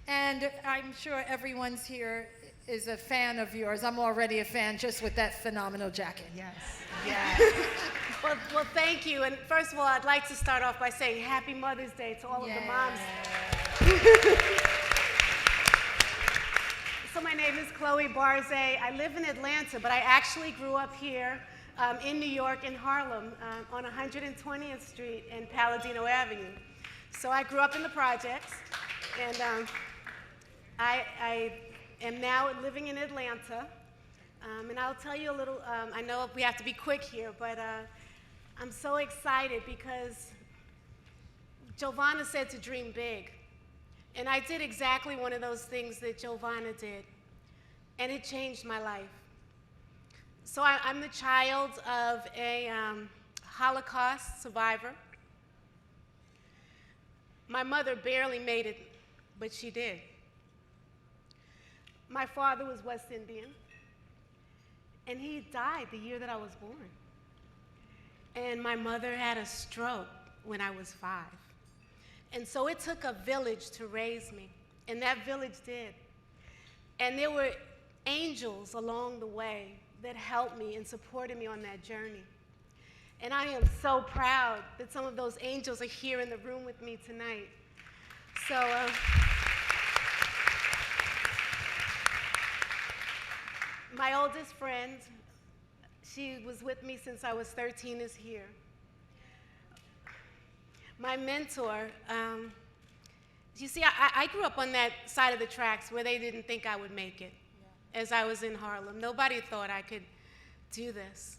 Speaker 16: and I'm sure everyone's here is a fan of yours. I'm already a fan just with that phenomenal jacket.
Speaker 17: Yes. Well, thank you. And first of all, I'd like to start off by saying Happy Mother's Day to all of the moms. So my name is Chloe Barze. I live in Atlanta, but I actually grew up here in New York, in Harlem, on 120th Street and Palladino Avenue. So I grew up in the projects, and I am now living in Atlanta. And I'll tell you a little, I know we have to be quick here, but I'm so excited because Giovanna said to dream big. And I did exactly one of those things that Giovanna did, and it changed my life. So I'm the child of a Holocaust survivor. My mother barely made it, but she did. My father was West Indian, and he died the year that I was born. And my mother had a stroke when I was 5. And so it took a village to raise me, and that village did. And there were angels along the way that helped me and supported me on that journey. And I am so proud that some of those angels are here in the room with me tonight. So, my oldest friend, she was with me since I was 13, is here. My mentor, you see, I grew up on that side of the tracks where they didn't think I would make it. As I was in Harlem, nobody thought I could do this.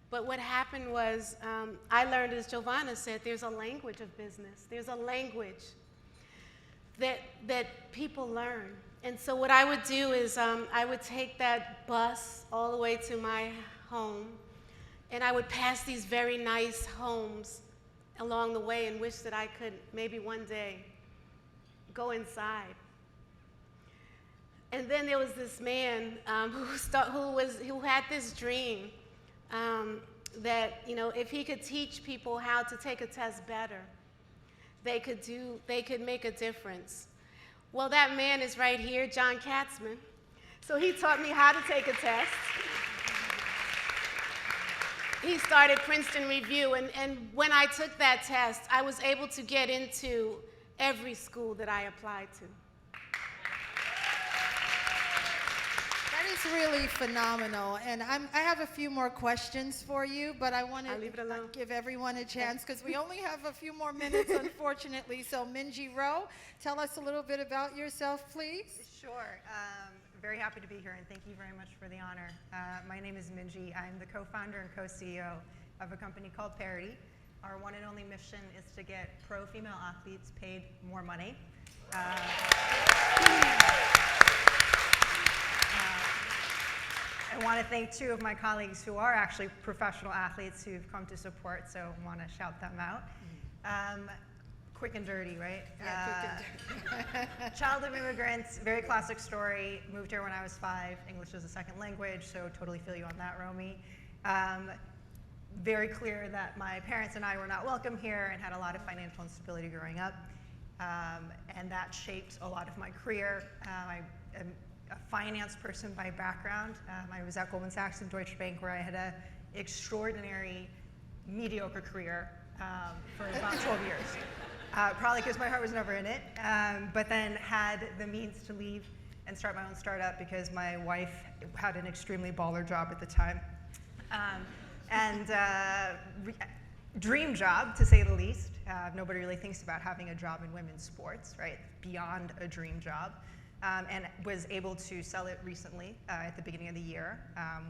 Speaker 17: But what happened was, I learned, as Giovanna said, there's a language of business. There's a language that people learn. And so what I would do is I would take that bus all the way to my home, and I would pass these very nice homes along the way and wish that I could maybe one day go inside. And then there was this man who had this dream that, you know, if he could teach people how to take a test better, they could make a difference. Well, that man is right here, John Katzman. So he taught me how to take a test. He started Princeton Review, and when I took that test, I was able to get into every school that I applied to.
Speaker 18: That is really phenomenal, and I have a few more questions for you, but I want to give everyone a chance because we only have a few more minutes, unfortunately. So Minji Rowe, tell us a little bit about yourself, please.
Speaker 19: Sure. Very happy to be here, and thank you very much for the honor. My name is Minji. I'm the co-founder and co-CEO of a company called Parity. Our one and only mission is to get pro female athletes paid more money. I want to thank two of my colleagues who are actually professional athletes who've come to support, so I want to shout them out. Quick and dirty, right?
Speaker 18: Yeah, quick and dirty.
Speaker 19: Child of immigrants, very classic story. Moved here when I was 5. English is a second language, so totally feel you on that, Romy. Very clear that my parents and I were not welcome here and had a lot of financial instability growing up. And that shaped a lot of my career. I am a finance person by background. I was at Goldman Sachs and Deutsche Bank, where I had an extraordinary, mediocre career for about 12 years. Probably because my heart was never in it, but then had the means to leave and start my own startup because my wife had an extremely baller job at the time. Dream job, to say the least. Nobody really thinks about having a job in women's sports, right? Beyond a dream job. And was able to sell it recently at the beginning of the year.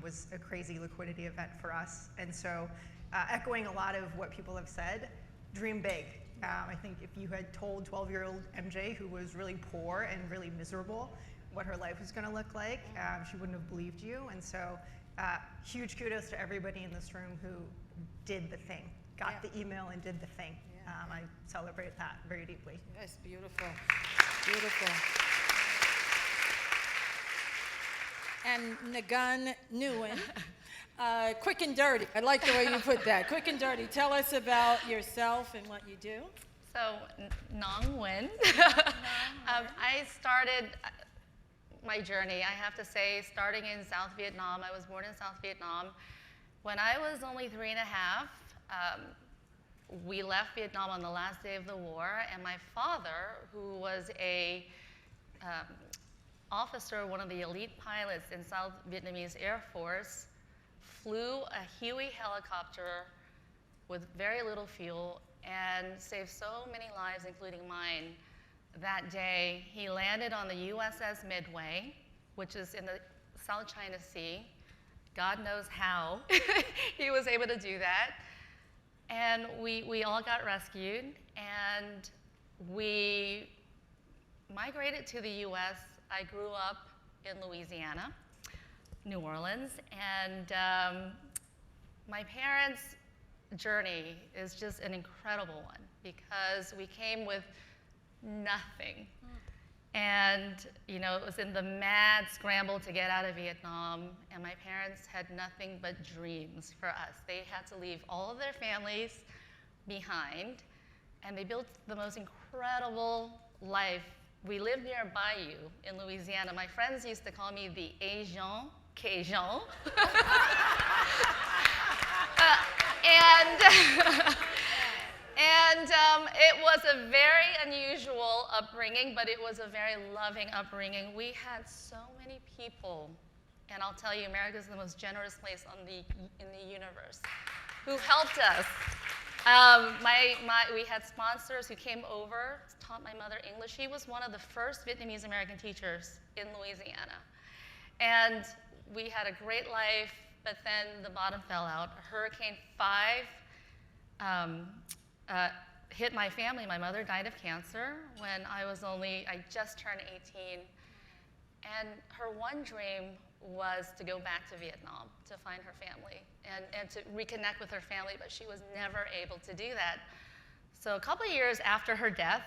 Speaker 19: Was a crazy liquidity event for us. And so echoing a lot of what people have said, dream big. I think if you had told 12-year-old MJ, who was really poor and really miserable, what her life was going to look like, she wouldn't have believed you. And so huge kudos to everybody in this room who did the thing, got the email and did the thing. I celebrate that very deeply.
Speaker 18: That's beautiful, beautiful. And Nagun Nguyen, quick and dirty. I like the way you put that. Quick and dirty. Tell us about yourself and what you do.
Speaker 20: So, Nong Nguyen. I started my journey, I have to say, starting in South Vietnam. I was born in South Vietnam. When I was only 3 and a half, we left Vietnam on the last day of the war, and my father, who was a officer, one of the elite pilots in South Vietnamese Air Force, flew a Huey helicopter with very little fuel and saved so many lives, including mine. That day, he landed on the USS Midway, which is in the South China Sea. God knows how he was able to do that. And we all got rescued, and we migrated to the US. I grew up in Louisiana, New Orleans, and my parents' journey is just an incredible one because we came with nothing. And you know, it was in the mad scramble to get out of Vietnam, and my parents had nothing but dreams for us. They had to leave all of their families behind, and they built the most incredible life. We lived near a bayou in Louisiana. My friends used to call me the Asian Cajun. It was a very unusual upbringing, but it was a very loving upbringing. We had so many people, and I'll tell you, America is the most generous place in the universe, who helped us. We had sponsors who came over, taught my mother English. She was one of the first Vietnamese American teachers in Louisiana. And we had a great life, but then the bottom fell out. Hurricane 5 hit my family. My mother died of cancer when I just turned 18. And her one dream was to go back to Vietnam to find her family and to reconnect with her family, but she was never able to do that. So a couple of years after her death,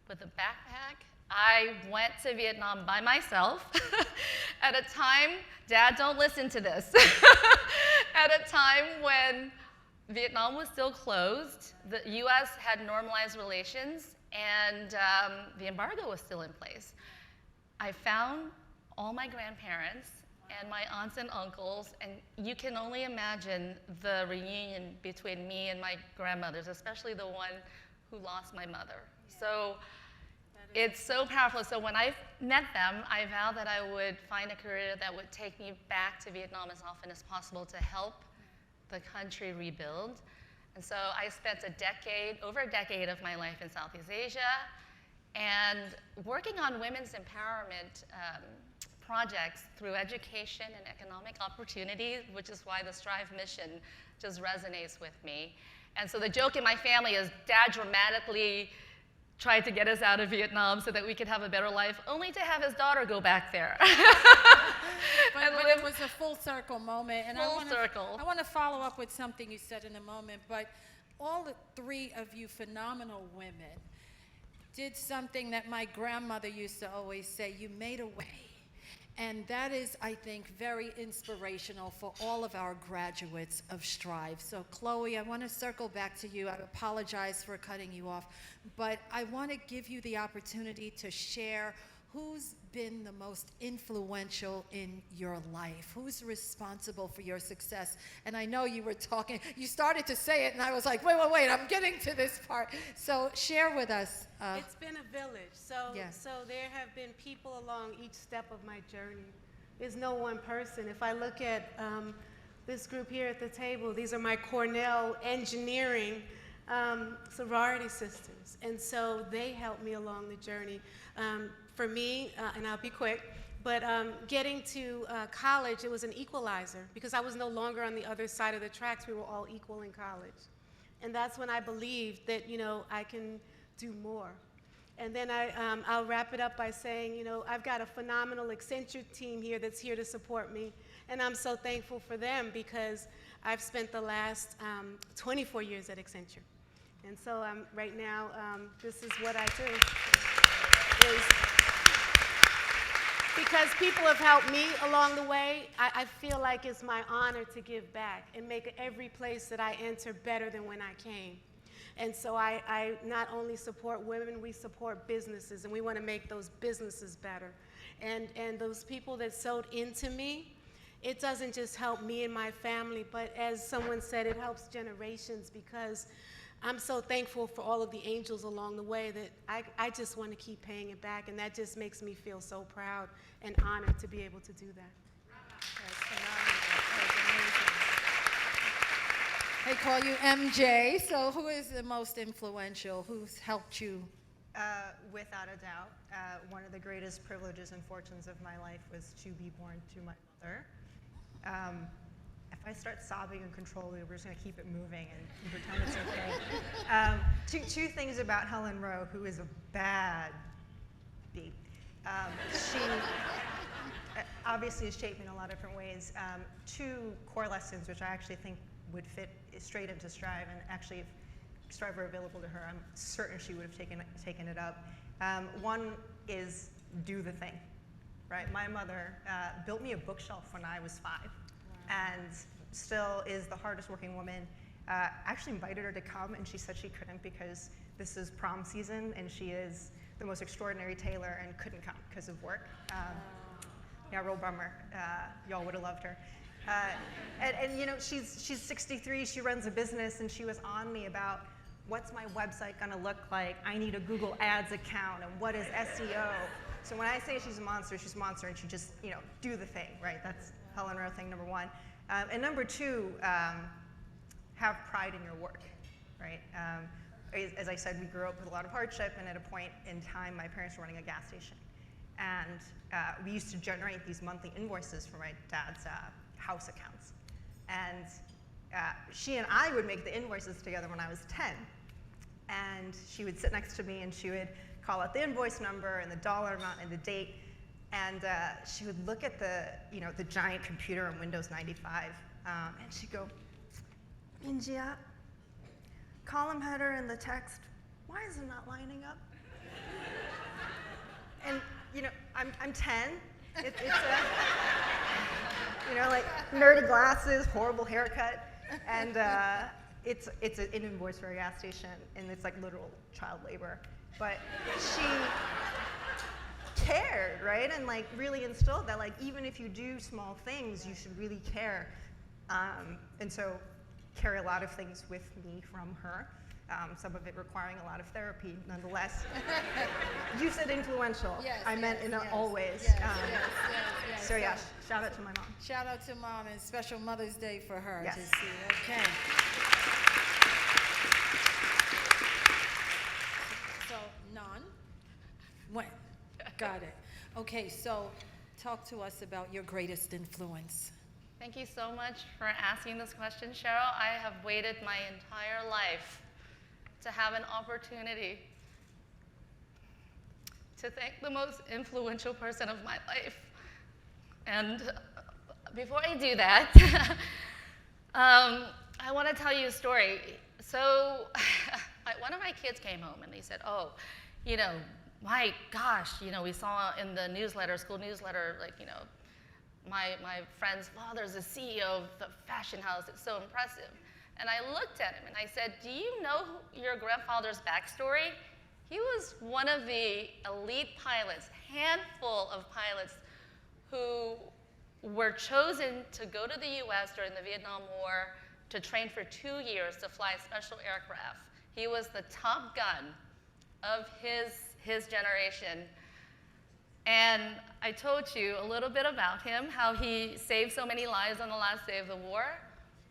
Speaker 20: with a backpack, I went to Vietnam by myself at a time, Dad, don't listen to this, at a time when Vietnam was still closed, the US had normalized relations, and the embargo was still in place. I found all my grandparents and my aunts and uncles, and you can only imagine the reunion between me and my grandmothers, especially the one who lost my mother. So it's so powerful. So when I met them, I vowed that I would find a career that would take me back to Vietnam as often as possible to help the country rebuild. And so I spent over a decade of my life in Southeast Asia, and working on women's empowerment projects through education and economic opportunity, which is why the Strive mission just resonates with me. And so the joke in my family is Dad dramatically tried to get us out of Vietnam so that we could have a better life, only to have his daughter go back there.
Speaker 11: But it was a full circle moment. And
Speaker 20: Full circle.
Speaker 11: I want to follow up with something you said in a moment, but all the three of you phenomenal women did something that my grandmother used to always say, you made a way. And that is, I think, very inspirational for all of our graduates of Strive. So Chloe, I want to circle back to you. I apologize for cutting you off, but I want to give you the opportunity to share who's been the most influential in your life? Who's responsible for your success? And I know you were talking, you started to say it, and I was like, wait, I'm getting to this part. So share with us.
Speaker 17: It's been a village. So there have been people along each step of my journey. There's no one person. If I look at this group here at the table, these are my Cornell engineering sorority sisters. And so they helped me along the journey. For me, and I'll be quick, but getting to college, it was an equalizer because I was no longer on the other side of the tracks. We were all equal in college. And that's when I believed that, I can do more. And then I'll wrap it up by saying, I've got a phenomenal Accenture team here that's here to support me. And I'm so thankful for them because I've spent the last 24 years at Accenture. And so right now, this is what I do. Because people have helped me along the way, I feel like it's my honor to give back and make every place that I enter better than when I came. And so I not only support women, we support businesses, and we want to make those businesses better. And those people that sewed into me, it doesn't just help me and my family, but as someone said, it helps generations because I'm so thankful for all of the angels along the way that I just want to keep paying it back, and that just makes me feel so proud and honored to be able to do that.
Speaker 11: That's phenomenal. They call you MJ, so who is the most influential? Who's helped you?
Speaker 19: Without a doubt, one of the greatest privileges and fortunes of my life was to be born to my mother. If I start sobbing uncontrollably, we're just going to keep it moving and pretend it's okay. Two things about Helen Rowe, who is a bad bee. She obviously has shaped me in a lot of different ways. Two core lessons, which I actually think would fit straight into Strive, and actually if Strive were available to her, I'm certain she would have taken it up. One is do the thing, right? My mother built me a bookshelf when I was 5. And still is the hardest working woman. Actually invited her to come, and she said she couldn't because this is prom season, and she is the most extraordinary tailor and couldn't come because of work. Yeah, real bummer. Y'all would have loved her. She's 63, she runs a business, and she was on me about what's my website gonna look like? I need a Google Ads account, and what is SEO? So when I say she's a monster, and she just, do the thing, right? That's Helen Rowe thing, number one. And number two, have pride in your work. right? As I said, we grew up with a lot of hardship, and at a point in time, my parents were running a gas station. And we used to generate these monthly invoices for my dad's house accounts. And she and I would make the invoices together when I was 10. And she would sit next to me, and she would call out the invoice number and the dollar amount and the date. And she would look at the giant computer in Windows 95, and she'd go, Minji, column header in the text, why is it not lining up? And I'm 10. It's like nerdy glasses, horrible haircut, and it's an invoice for a gas station, and it's like literal child labor. But she cared, right? And like really instilled that like even if you do small things, you should really care. And so carry a lot of things with me from her. Some of it requiring a lot of therapy, nonetheless. You said influential.
Speaker 11: Yes,
Speaker 19: I meant in always.
Speaker 11: Yes.
Speaker 19: So yeah, shout out to my mom.
Speaker 11: Shout out to mom, and special Mother's Day for her
Speaker 19: Yes.
Speaker 11: to see. Okay. So none. When? Got it. Okay, so talk to us about your greatest influence.
Speaker 20: Thank you so much for asking this question, Cheryl. I have waited my entire life to have an opportunity to thank the most influential person of my life. And before I do that, I want to tell you a story. So one of my kids came home and they said, oh, my gosh, we saw in the newsletter, school newsletter, like, my friend's father's the CEO of the fashion house. It's so impressive. And I looked at him and I said, do you know your grandfather's backstory? He was one of the elite pilots, handful of pilots who were chosen to go to the US during the Vietnam War to train for 2 years to fly special aircraft. He was the top gun of his generation. And I told you a little bit about him, how he saved so many lives on the last day of the war.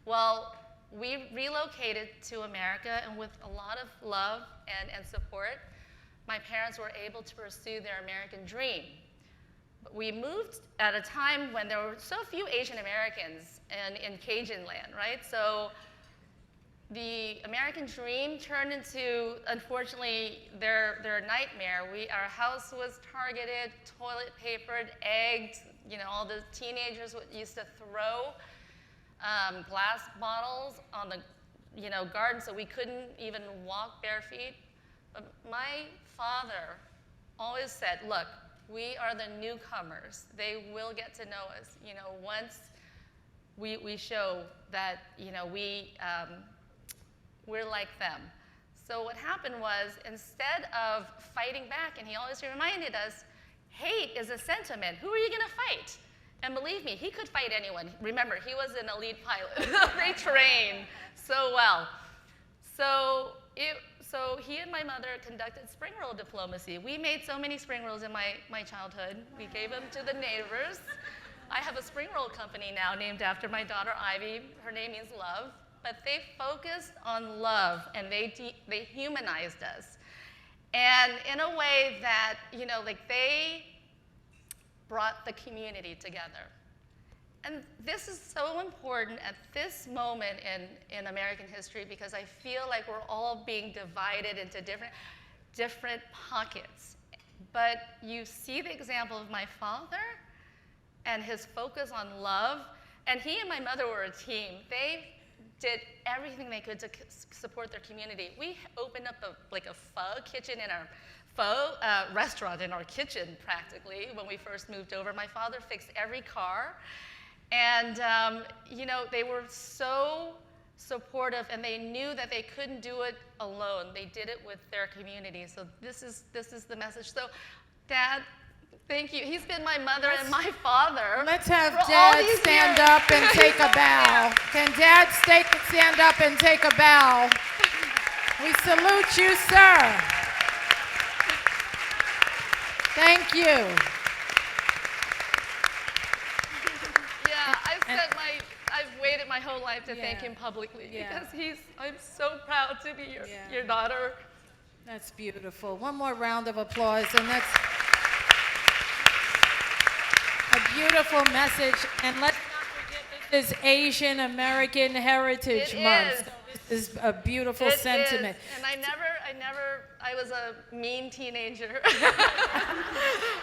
Speaker 20: Well, we relocated to America, and with a lot of love and support, my parents were able to pursue their American dream. But we moved at a time when there were so few Asian Americans in Cajun land, right? So the American dream turned into, unfortunately, their nightmare. Our house was targeted, toilet papered, egged. All the teenagers used to throw glass bottles on the garden, so we couldn't even walk bare feet. But my father always said, look, we are the newcomers. They will get to know us. Once we show that we're like them. So what happened was, instead of fighting back, and he always reminded us, hate is a sentiment. Who are you gonna fight? And believe me, he could fight anyone. Remember, he was an elite pilot. They train so well. So he and my mother conducted spring roll diplomacy. We made so many spring rolls in my childhood. We gave them to the neighbors. I have a spring roll company now named after my daughter, Ivy. Her name means love. But they focused on love, and they humanized us. And in a way that, they brought the community together. And this is so important at this moment in American history, because I feel like we're all being divided into different pockets. But you see the example of my father and his focus on love, and he and my mother were a team. They did everything they could to support their community. We opened up a pho kitchen in our pho restaurant in our kitchen, practically, when we first moved over. My father fixed every car. And they were so supportive, and they knew that they couldn't do it alone. They did it with their community. So this is the message. So Dad, thank you. He's been my mother and my father.
Speaker 16: Let's have Dad stand up and take a bow. Can Dad stand up and take a bow? We salute you, sir. Thank you.
Speaker 20: Yeah, I've waited my my whole life to thank him publicly
Speaker 11: Yeah.
Speaker 20: because I'm so proud to be your daughter.
Speaker 11: That's beautiful. One more round of applause, and that's a beautiful message. And let's not forget this is Asian American Heritage
Speaker 20: It
Speaker 11: Month.
Speaker 20: is.
Speaker 11: So this is a beautiful
Speaker 20: It
Speaker 11: sentiment.
Speaker 20: is. And I was a mean teenager.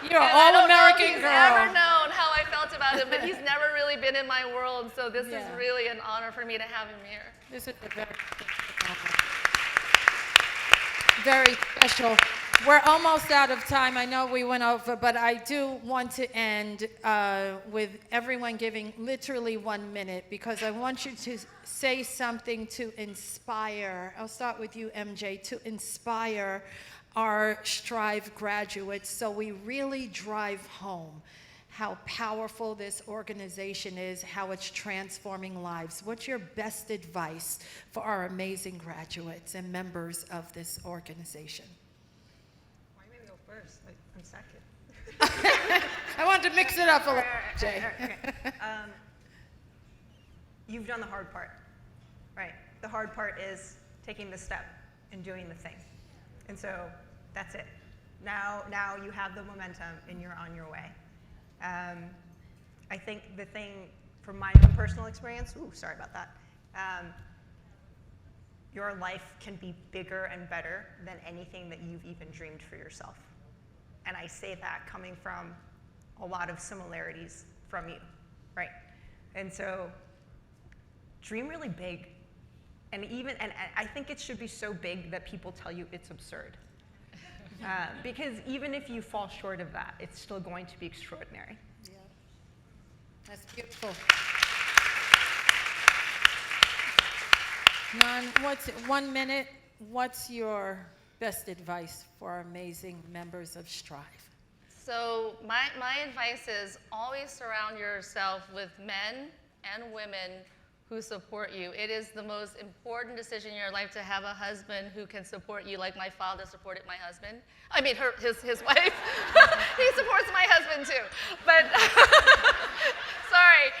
Speaker 11: You're an all-American
Speaker 20: He's
Speaker 11: girl.
Speaker 20: never known how I felt about him, but he's never really been in my world. So this is really an honor for me to have him here.
Speaker 11: This is very special. We're almost out of time. I know we went over, but I do want to end with everyone giving literally 1 minute because I want you to say something to inspire. I'll start with you, MJ, to inspire our Strive graduates so we really drive home how powerful this organization is, how it's transforming lives. What's your best advice for our amazing graduates and members of this organization?
Speaker 19: Why do you go first? I'm second.
Speaker 11: I wanted to mix it up a little, Jay.
Speaker 19: Okay. You've done the hard part, right? The hard part is taking the step and doing the thing. And so that's it. Now you have the momentum and you're on your way. I think the thing from my own personal experience, sorry about that, your life can be bigger and better than anything that you've even dreamed for yourself. And I say that coming from a lot of similarities from you, right? And so dream really big. And I think it should be so big that people tell you it's absurd. Because even if you fall short of that, it's still going to be extraordinary.
Speaker 11: Yeah. That's beautiful. Nan, 1 minute, what's your best advice for our amazing members of Strive?
Speaker 20: So my advice is always surround yourself with men and women who support you. It is the most important decision in your life to have a husband who can support you like my father supported my husband. I mean, his wife. He supports my husband too. But, sorry.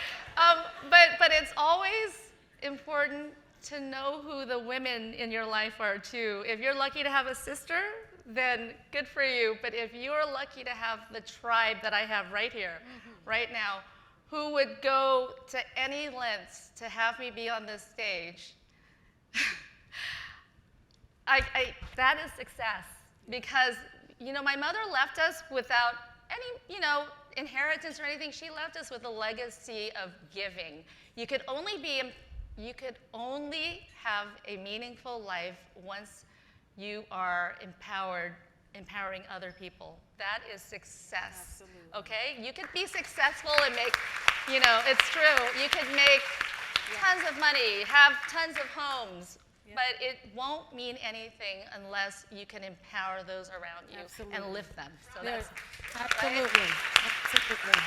Speaker 20: But it's always important to know who the women in your life are too. If you're lucky to have a sister, then good for you. But if you're lucky to have the tribe that I have right here, right now, who would go to any lengths to have me be on this stage, that is success. Because, my mother left us without any, inheritance or anything. She left us with a legacy of giving. You could only have a meaningful life once you are empowering other people. That is success. Absolutely. Okay? You could be successful and make, it's true. You could make tons of money, have tons of homes, but it won't mean anything unless you can empower those around you and lift them. So that's
Speaker 11: absolutely.
Speaker 20: Right?
Speaker 11: Absolutely.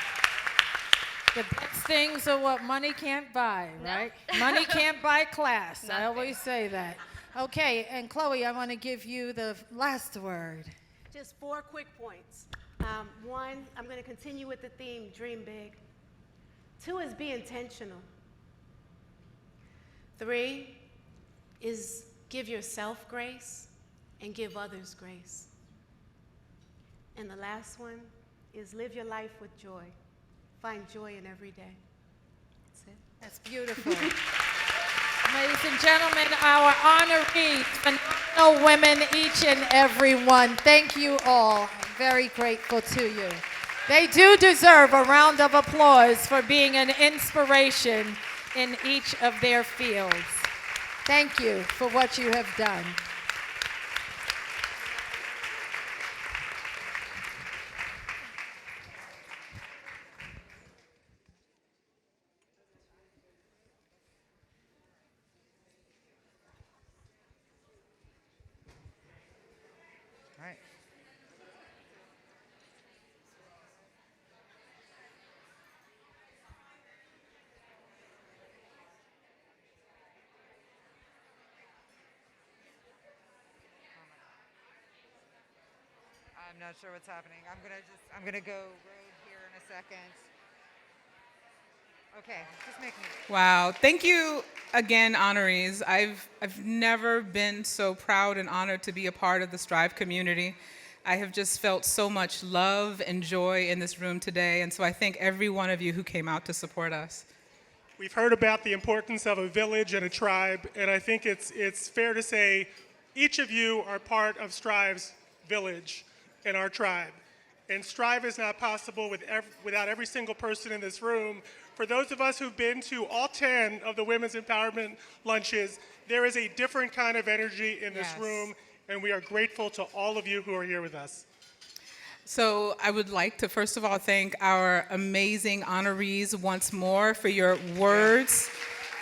Speaker 11: The best things are what money can't buy, right? Money can't buy class.
Speaker 20: Nothing.
Speaker 11: I always say that. Okay, and Chloe, I want to give you the last word.
Speaker 17: Just 4 quick points. 1, I'm going to continue with the theme, dream big. 2 is be intentional. 3 is give yourself grace and give others grace. And the last one is live your life with joy. Find joy in every day. That's it.
Speaker 11: That's beautiful. Ladies and gentlemen, our honorees, phenomenal women, each and every one. Thank you all. I'm very grateful to you. They do deserve a round of applause for being an inspiration in each of their fields. Thank you for what you have done.
Speaker 14: I'm not sure what's happening. I'm gonna go rogue here in a second. Okay, just making it.
Speaker 21: Wow. Thank you again, honorees. I've never been so proud and honored to be a part of the Strive community. I have just felt so much love and joy in this room today, and so I thank every one of you who came out to support us.
Speaker 22: We've heard about the importance of a village and a tribe, and I think it's fair to say each of you are part of Strive's village and our tribe. And Strive is not possible without every single person in this room. For those of us who've been to all 10 of the Women's Empowerment Lunches, there is a different kind of energy in this room, and we are grateful to all of you who are here with us.
Speaker 21: So I would like to first of all thank our amazing honorees once more for your words,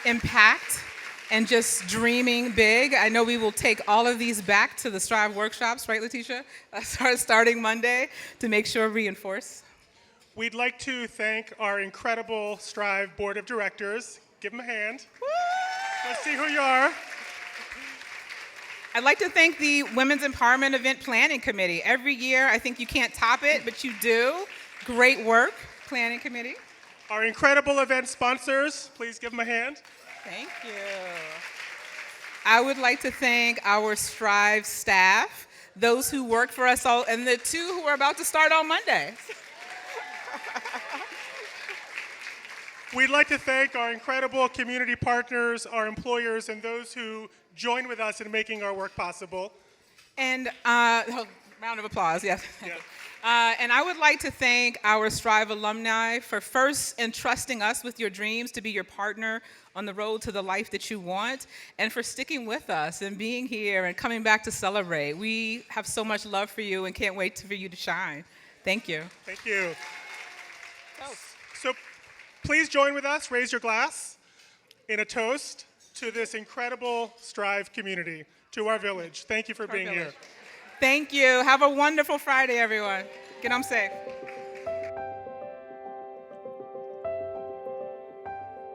Speaker 21: impact, and just dreaming big. I know we will take all of these back to the Strive workshops, right, Letitia? Starting Monday to make sure reinforce.
Speaker 22: We'd like to thank our incredible Strive Board of Directors. Give them a hand. Woo! Let's see who you are.
Speaker 21: I'd like to thank the Women's Empowerment Event Planning Committee. Every year, I think you can't top it, but you do. Great work, Planning Committee.
Speaker 22: Our incredible event sponsors, please give them a hand.
Speaker 21: Thank you. I would like to thank our Strive staff, those who work for us all, and the two who are about to start on Monday.
Speaker 22: We'd like to thank our incredible community partners, our employers, and those who join with us in making our work possible.
Speaker 21: And round of applause, yes. And I would like to thank our Strive alumni for first entrusting us with your dreams to be your partner on the road to the life that you want, and for sticking with us and being here and coming back to celebrate. We have so much love for you and can't wait for you to shine. Thank you.
Speaker 22: Thank you. So please join with us, raise your glass in a toast to this incredible Strive community, to our village. Thank you for being here.
Speaker 21: Thank you. Have a wonderful Friday, everyone. Get home safe.